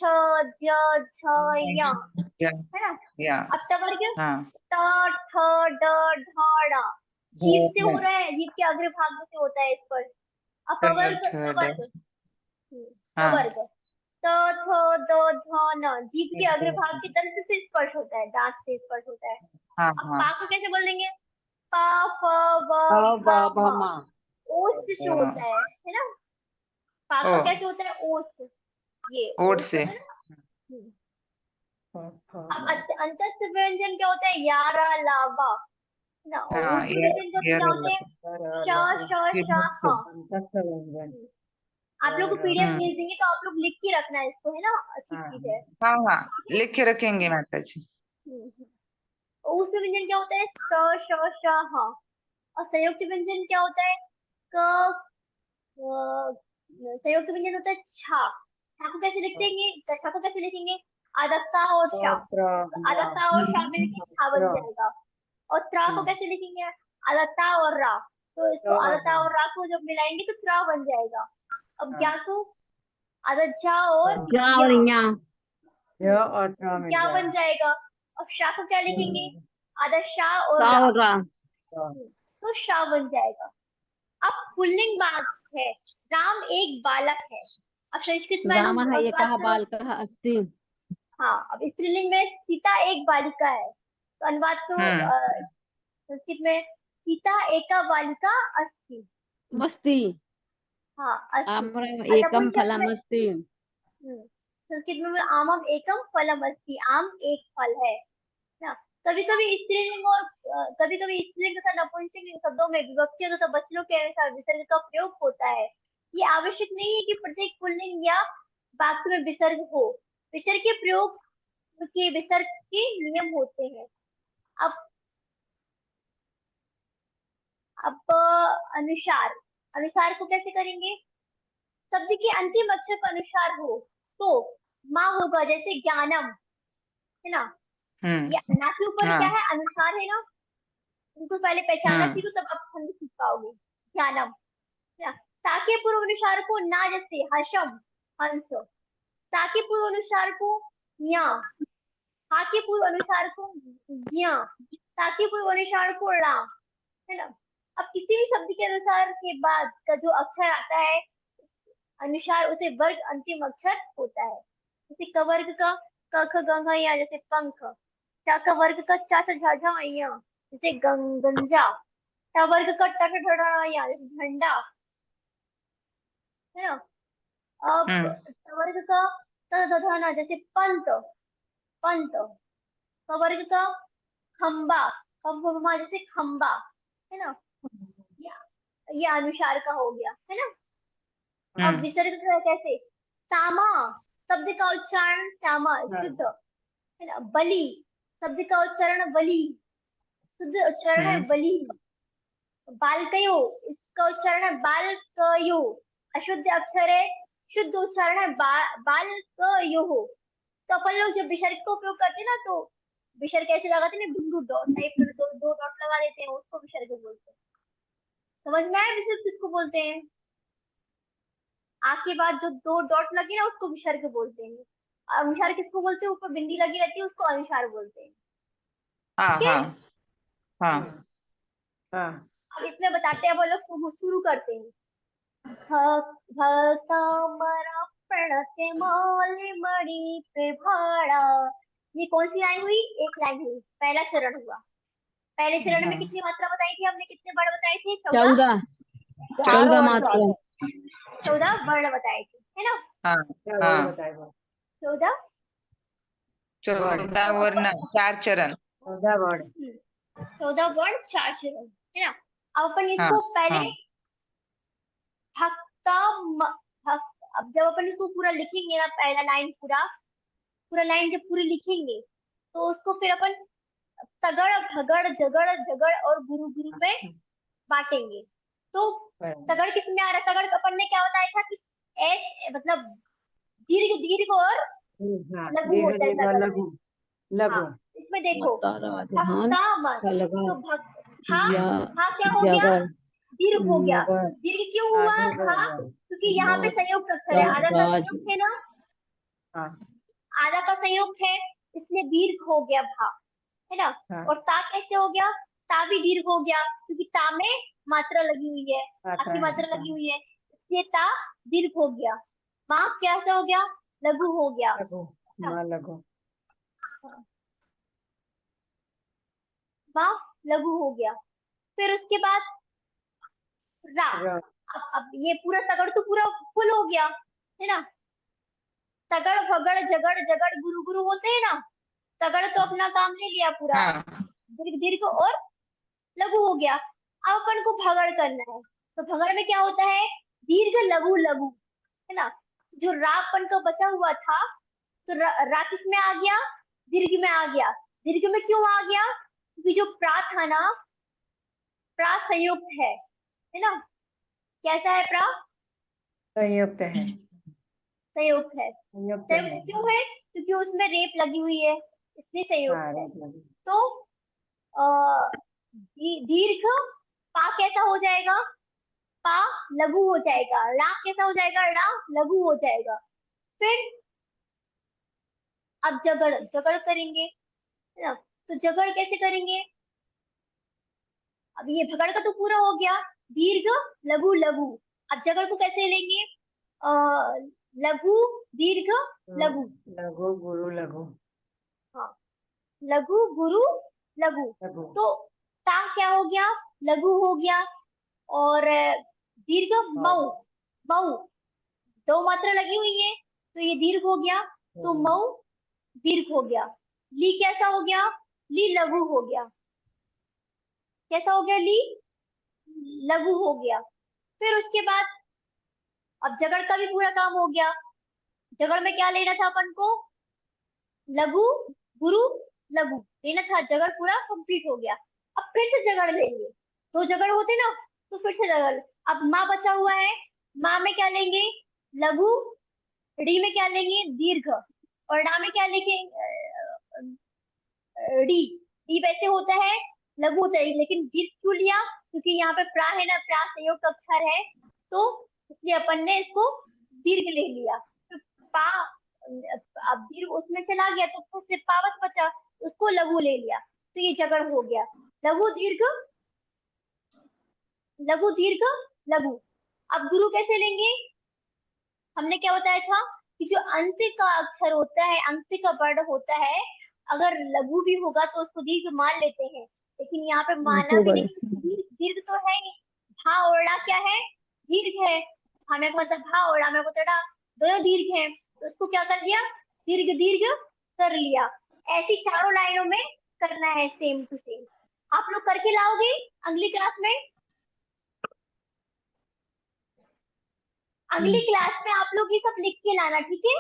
ज झ या, या, है ना। या अब ट वर्ग, हाँ ट ठ ड ढ ड़, जीभ से हो रहा है, जीभ के अग्रभाग से होता है स्पर्श। अब पवर्ग, तवर्ग, हाँ पवर्ग, त थ द ध न, जीभ के अग्रभाग के दंत से स्पर्श होता है, दांत से स्पर्श होता है। हाँ अब हाँ पा को कैसे बोलेंगे? पा फ ब अ ब भ भ म, म। ओष्ठ से होता है ना। पा ओ को कैसे होता है? ओष्ठ, ये ओट ओष्ठ से। होता है ना। अब अंतस्थ व्यंजन क्या होता है? यारा लावा, है ना। और हाँ ऊष्म व्यंजन ये क्या होते हैं? श श ये श मुख से। ह। आप लोग को पीडीएफ हम्म भेज देंगे, तो आप लोग लिख के रखना है इसको, है ना। अच्छी चीज है। हाँ हाँ लिख के रखेंगे माता जी। और ऊष्म व्यंजन क्या होता है? स श श ह। और संयुक्त व्यंजन क्या होता है? क संयुक्त व्यंजन होता है छा। छा को कैसे लिखेंगे? छा को कैसे लिखेंगे? आदत्ता और शा, आदत्ता और शा मिलके छा बन जाएगा। और त्रा को कैसे लिखेंगे? आदत्ता और रा, तो इसको आदत्ता और रा को जब मिलाएंगे तो त्रा बन जाएगा। अब ज्ञा को आदज्जा और क्या या, और या और त्र मिल क्या बन जाएगा। जाएगा। अब शा को क्या लिखेंगे? आदशा और सा रा, और रा। तो शा बन जाएगा। अब पुल्लिंग बात है, राम एक बालक है। अब संस्कृत में रामः अनुवाद एकः करो। बालकः अस्ति। हाँ, अब स्त्रीलिंग में सीता एक बालिका है, तो अनुवाद करो हम्म संस्कृत में, सीता एका बालिका अस्ति। अस्ति। हाँ, अस्ति। आम्रम् एकं नपुंसक में, फलमस्ति। संस्कृत में आमम एकम फलम अस्ति, आम एक फल है ना। कभी कभी स्त्रीलिंग और कभी कभी स्त्रीलिंग तथा नपुंसक शब्दों में विभक्तियों तथा वचनों के अनुसार विसर्ग का प्रयोग होता है। ये आवश्यक नहीं है कि प्रत्येक पुल्लिंग या वाक्य में विसर्ग हो। विसर्ग के प्रयोग के विसर्ग के नियम होते हैं। अब अनुसार, अनुसार को कैसे करेंगे? शब्द के अंतिम अक्षर का अनुसार हो तो माँ होगा, जैसे ज्ञानम, है ना। हम्म या ना के ऊपर क्या हाँ है? अनुसार है ना। उनको पहले पहचानना हम्म सीखो, तब आप हिंदी सीख पाओगे। ज्ञानम, है ना। सा के पूर्व अनुसार को ना, जैसे हर्षम, हंस। सा के पूर्व अनुसार को या, हा के पूर्व अनुसार को ज्ञा, सा के पूर्व अनुसार को रा, है ना। अब किसी भी शब्द के अनुसार के बाद का जो अक्षर आता है, उस अनुसार उसे वर्ग अंतिम अक्षर होता है। जैसे कवर्ग का क ख ग घ या, जैसे पंख। चा का वर्ग का चा से झा झा या, जैसे गंजा। टा वर्ग का ट ठ ढ ढ या, जैसे झंडा, है ना। अब हम्म ट वर्ग का त ध ध ना, जैसे पंत, पंत। क वर्ग का खंबा, खम्बा जैसे खंबा, है ना। ये अनुसार का हो गया, है ना। अब हम्म विसर्ग का कैसे? सामा, शब्द का उच्चारण श्यामा शुद्ध, है ना। बलि, शब्द का उच्चारण बलि, शुद्ध उच्चारण है हम्म बलि। बालकयो, इसका उच्चारण है बालकयो, अशुद्ध अक्षर है, शुद्ध उच्चारण है बालकयो। तो अपन लोग जब विसर्ग का उपयोग करते हैं ना, तो विसर्ग कैसे लगाते हैं? बिंदु डॉट टाइप में दो डॉट लगा देते हैं, उसको विसर्ग बोलते हैं। समझ में आया विसर्ग किसको बोलते हैं? आ के बाद जो दो डॉट लगे ना, उसको विसर्ग बोलते हैं। अनुसार किसको बोलते हैं? ऊपर बिंदी लगी रहती है, उसको अनुसार बोलते हैं। हाँ ठीक है। हाँ हाँ हाँ। अब इसमें बताते हैं, वो लोग शुरू शुरू करते हैं। भ भ त म र प्रण के मौली मणि पे भाड़ा। ये कौन सी लाइन हुई? एक लाइन हुई, पहला चरण हुआ। पहले चरण में हाँ। कितनी मात्रा बताई थी हमने? कितने वर्ण बताए थे? 14 14 14 मात्रा। 14 वर्ण बताए थे, है ना? हाँ क्या वर्ड हाँ, बताएगा? 14 14 वर्ण 4 चरण। 14 वर्ड। 14 वर्ण 4 चरण, है ना? अब अपन हाँ इसको पहले हाँ भक्ता अब जब अपन इसको पूरा लिखेंगे ना, पहला लाइन पूरा पूरा लाइन जब पूरी लिखेंगे तो उसको फिर अपन तगड़ भगड़ झगड़ झगड़ और गुरु गुरु में बांटेंगे। तो तगड़ किस में आ रहा है? तगड़ अपन ने क्या बताया था कि एस मतलब दीर्घ दीर्घ और हाँ, लघु दीर्घ होता है दीर्घ और तगड़ में। लघु हाँ, लघु। इसमें देखो हाँ, भक्ता मत, सलगा तो भा या भा क्या हो गया? जगर दीर्घ हो गया। मगर दीर्घ क्यों हुआ दीर्घ हो भा? गया। क्योंकि यहाँ पे संयुक्त अक्षर है, आधा का राज। संयुक्त है ना, हाँ आधा का संयुक्त है, इसलिए दीर्घ हो गया भा, है ना? हाँ, और ता कैसे हो गया? ता भी दीर्घ हो गया क्योंकि ता में मात्रा लगी हुई है, आता आखिरी है। मात्रा हाँ, लगी हुई है, इसलिए ता दीर्घ हो गया। माँ कैसे हो गया? लघु हो गया, लघु। है ना? माँ लघु। हाँ, माँ लघु हो गया। फिर उसके बाद रा। र। अब ये पूरा तगड़ तो पूरा फुल हो गया, है ना? तगड़ भगड़ झगड़ झगड़ गुरु गुरु होते हैं ना, तगड़ तो अपना काम ले लिया पूरा, हाँ दीर्घ दीर्घ और लघु हो गया। अब अपन को भगड़ करना है, तो भगड़ में क्या होता है? दीर्घ लघु लघु, है ना? जो रा अपन का बचा हुआ था, तो रा किस में आ गया? दीर्घ में आ गया। दीर्घ में क्यों आ गया? क्योंकि जो प्रा था ना, प्रा संयुक्त है ना? कैसा है प्रा? संयुक्त है। संयुक्त है। संयुक्त संयुक्त है। क्यों है? क्योंकि उसमें रेप लगी हुई है, इसलिए संयुक्त हाँ, है। रेत लगी। तो दीर्घ पा कैसा हो जाएगा? पा लघु हो जाएगा। रा कैसा हो जाएगा? रा लघु हो जाएगा। फिर अब जगड़ जगड़ करेंगे, है ना? तो जगड़ कैसे करेंगे? अब ये भगड़ का तो पूरा हो गया, दीर्घ लघु लघु। अब जगड़ को कैसे लेंगे? अ लघु दीर्घ लघु। लघु गुरु लघु हाँ, लघु गुरु लघु। लघु। तो ता क्या हो गया? लघु हो गया। और दीर्घ मऊ, मऊ दो मात्रा लगी हुई है, तो ये दीर्घ हो गया, तो मऊ दीर्घ हो गया। ली कैसा हो गया? ली लघु हो गया। कैसा हो गया? ली लघु हो गया। फिर उसके बाद अब जगड़ का भी पूरा काम हो गया। जगड़ में क्या लेना था अपन को? लघु गुरु लघु लेना था, जगड़ पूरा कंप्लीट हो गया। अब फिर से जगड़ लेंगे, दो जगड़ होते ना, तो फिर से जगड़। अब माँ बचा हुआ है, माँ में क्या लेंगे? लघु। डी में क्या लेंगे? दीर्घ। और डा में क्या लेंगे? डी। डी वैसे होता है, लघु होता है, लेकिन दीर्घ क्यों लिया? क्योंकि यहाँ पे प्रा है ना, प्रा संयुक्त अक्षर है, तो इसलिए अपन ने इसको दीर्घ ले लिया। तो पा अब दीर्घ उसमें चला गया तो फिर सिर्फ पा बस बचा, उसको लघु ले लिया, तो ये जगड़ हो गया। लघु दीर्घ लघु दीर्घ लघु। अब गुरु कैसे लेंगे? हमने क्या बताया था कि जो अंत का अक्षर होता है, अंत का वर्ण होता है, अगर लघु भी होगा तो उसको दीर्घ मान लेते हैं, लेकिन यहाँ पे माना भी नहीं, दीर्घ दीर्घ तो है ही। भा और ड़ा क्या है? दीर्घ है। हमें को मतलब भा और ड़ा में को तड़ा दोनों दीर्घ है, तो उसको क्या कर दिया? दीर्घ दीर्घ कर लिया। ऐसी चारों लाइनों में करना है, सेम टू सेम। आप लोग करके लाओगे अगली क्लास में? अगली क्लास में आप लोग ये सब लिख के लाना, ठीक है?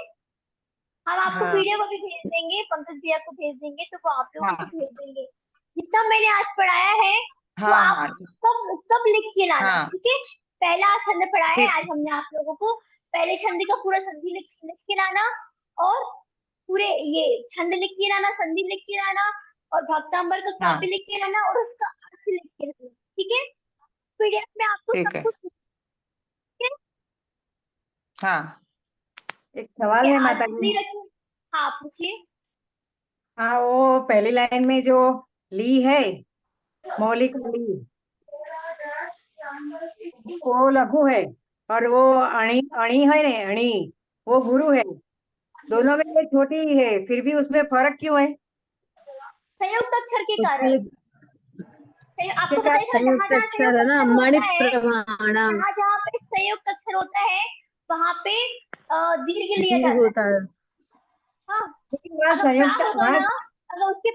हम आपको हाँ पीडीएफ अभी भेज देंगे, पंकज भैया को भेज देंगे, तो वो आप लोगों को हाँ भेज देंगे। जितना मैंने आज पढ़ाया है वो हाँ आप हाँ सब लिख के लाना, हाँ, ठीक है? पहला छंद पढ़ाया है ठीक। आज हमने आप लोगों को, पहले छंद का पूरा संधि लिख के लाना, और पूरे ये छंद लिख के लाना, संधि लिख के लाना, और भक्तांबर का हाँ काव्य लिख के लाना, और उसका अर्थ लिख के लाना, ठीक है? पीडीएफ में आपको ठीक सब है। कुछ, ठीक है? हाँ एक सवाल क्या है आज माता नहीं जी। रखी? हाँ पूछिए। हाँ, वो पहली लाइन में जो ली है, मौलिक ली, वो लघु है, और वो अणी अणी है ने, अणी वो गुरु है, दोनों में ये छोटी ही है, फिर भी उसमें फर्क क्यों है? संयुक्त अक्षर के कारण। आपको उसके बताइएगा, जहाँ संयुक्त जहाँ अक्षर है संयुक्त ना, अक्षर मणि होता है, प्रमाणम जहाँ जहाँ पे संयुक्त अक्षर होता है वहां पे दीर्घ लिया दीर्घ जाता है। होता है। हाँ, वहाँ अगर प्रा संयुक्त होगा वहाँ ना, अगर उसके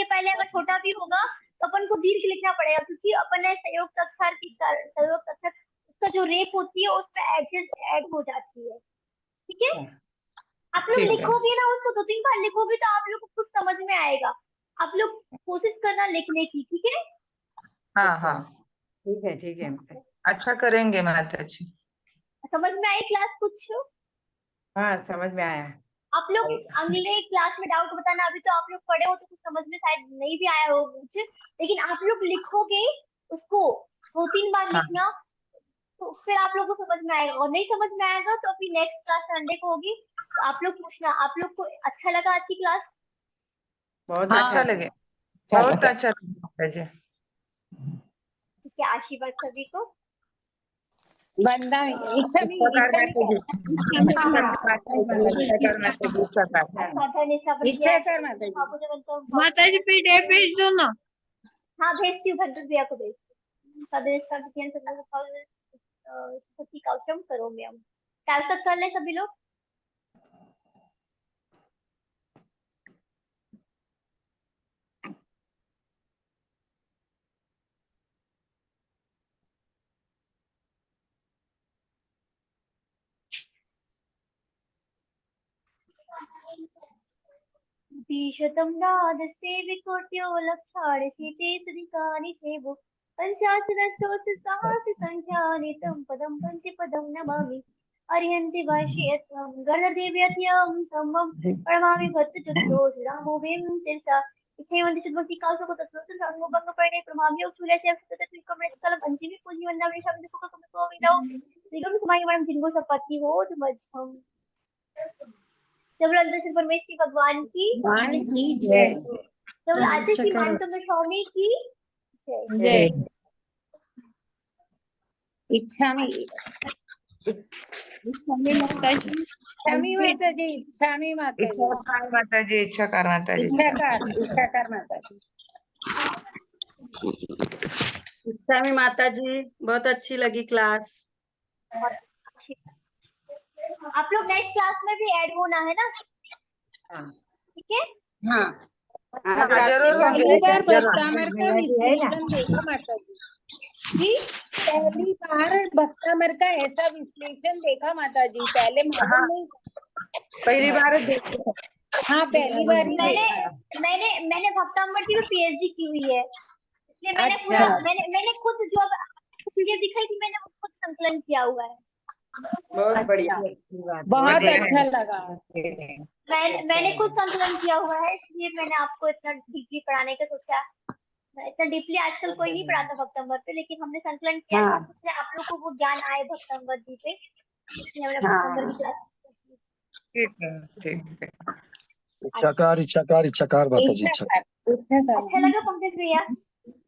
पहले अगर छोटा भी होगा तो अपन को दीर्घ लिखना पड़ेगा, क्योंकि अपन ने संयुक्त अक्षर के कारण, संयुक्त अक्षर उसका जो रेप होती है उसमें ऐड हो जाती है। ठीक है, आप लोग ठीक है। लिखोगे ना, उसको 2-3 बार लिखोगे तो आप लोग को खुद समझ में आएगा। आप लोग कोशिश करना लिखने की, ठीक है। हाँ हाँ, ठीक है अच्छा करेंगे माता जी। समझ में आई क्लास कुछ? हाँ समझ में आया। आप लोग अगले क्लास में डाउट बताना। अभी तो आप लोग पढ़े हो तो कुछ समझ में शायद नहीं भी आया हो कुछ, लेकिन आप लोग लिखोगे उसको 2-3 बार हाँ लिखना, तो फिर आप लोग को समझ में आएगा। और नहीं समझ में आएगा तो फिर नेक्स्ट क्लास संडे को होगी, तो आप लोग पूछना। आप लोग को अच्छा लगा आज की क्लास? बहुत हाँ। अच्छा लगे, बहुत अच्छा लगे माता जी। ठीक है, आशीर्वाद सभी को। वंदना इच्छा इच्छाकार माता जी, इच्छाकार माता जी, इच्छाकार। अच्छा, धन्य स्थापन किया इच्छा है। कर माता जी। माता जी PDF भेज दो ना। हाँ, भेजती हूँ, भद्र भैया को भेजती हूँ। सती का अवसर करो मैं हम कैंसल कर ले सभी लोग। द्विशतं नादस्य विकोट्यो लक्षाणि सेवो पञ्चाशदष्टोऽसि सहस्र संख्यानि तं पदं पञ्चपदं नमामि। अर्हन्ति भाष्यत्वं गणदेव्यत्यं सम्मं प्रणमामि भट्टचतुर्दोष रामो वें शिरसा इच्छेवन्ति शुद्धभक्ति कासो को तस्मोसं संगो भंग परिणे प्रमामि उक्षुले से तत्त्विकमणिस्कलम पंचमी पूजी वंदनामि शब्द को कमिको विनो श्रीगुरु समाई वरम जिनको सपत्ति हो तुमज्झम। जब अंदर परमेश्वरी भगवान की भगवान की जय। जब आचार्य श्री मानतंग स्वामी की जय। जय। इच्छा में माता जी, माता जी, इच्छा में माता जी, इच्छाकार माता जी, इच्छाकार माता जी। इच्छाकार माता जी। इच्छा में माता जी, बहुत अच्छी लगी क्लास। बहुत अच्छी। आप लोग नेक्स्ट क्लास में भी ऐड होना है ना? ठीक है। हाँ, आज हाँ, रात जरूर को होंगे, पहली बार जरूर। भक्तामर का विश्लेषण देखा माता जी। जी, पहली बार भक्तामर का ऐसा विश्लेषण देखा माता जी, पहले मालूम हाँ, नहीं। पहली बार देखी है। हाँ, पहली बार ही मैंने देखा। मैंने भक्ताम्बर जी में PhD की हुई है, इसलिए मैंने अच्छा। पूरा मैंने खुद जो पीडीएफ दिखाई थी मैंने खुद संकलन किया हुआ है। बहुत बढ़िया। बहुत बढ़िया अच्छा है। लगा। मैंने खुद संकलन किया हुआ है, इसलिए मैंने आपको इतना डीपली पढ़ाने का सोचा। इतना डीपली आजकल कोई नहीं पढ़ाता भक्तम्बर पे, लेकिन हमने संकलन किया है, हाँ। तो सोच रहे आप लोग को वो ज्ञान आए भक्तम्बर जी पे, इसलिए हमने हाँ। भक्तम्बर की क्लास। ठीक है, ठीक है। इच्छाकार इच्छाकार इच्छाकार माता जी, इच्छा अच्छा लगा पंकज भैया?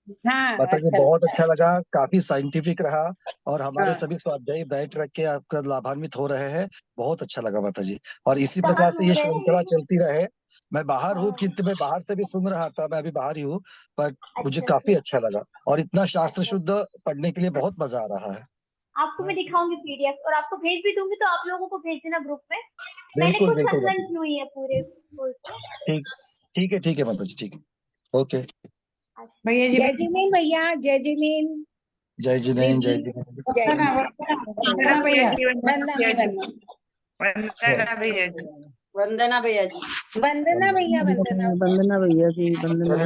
हाँ, माता जी अच्छा बहुत अच्छा लगा, काफी साइंटिफिक रहा और हमारे हाँ। सभी स्वाध्यायी बैठ रख के आपका लाभान्वित हो रहे हैं। बहुत अच्छा लगा माता जी, और इसी समझ प्रकार से हो ये रहे श्रृंखला हैं। चलती रहे। मैं बाहर हूँ, हाँ, किंतु मैं बाहर से भी सुन रहा था, मैं अभी बाहर ही हूँ, पर मुझे अच्छा काफी अच्छा। अच्छा लगा और इतना शास्त्र अच्छा, शुद्ध पढ़ने के लिए बहुत मजा आ रहा है। आपको मैं दिखाऊंगी पीडीएफ और आपको भेज भी दूंगी, तो आप लोगों को भेज देना ग्रुप में। मैंने बिल्कुल खुद बिल्कुल माता संकलन जी। की हुई है पूरे कोर्स में। ठीक है माता जी, ठीक है, ओके। भैया जी, जय जिनेन भैया, जय जिनेन जय जिनेन, जय दीदी, जिनेन। जय वंदना भैया जी, वंदना भैया जी, वंदना वंदना भैया जी। वंदना भैया जी। वंदना भैया, वंदना वंदना भैया जी, वंदना।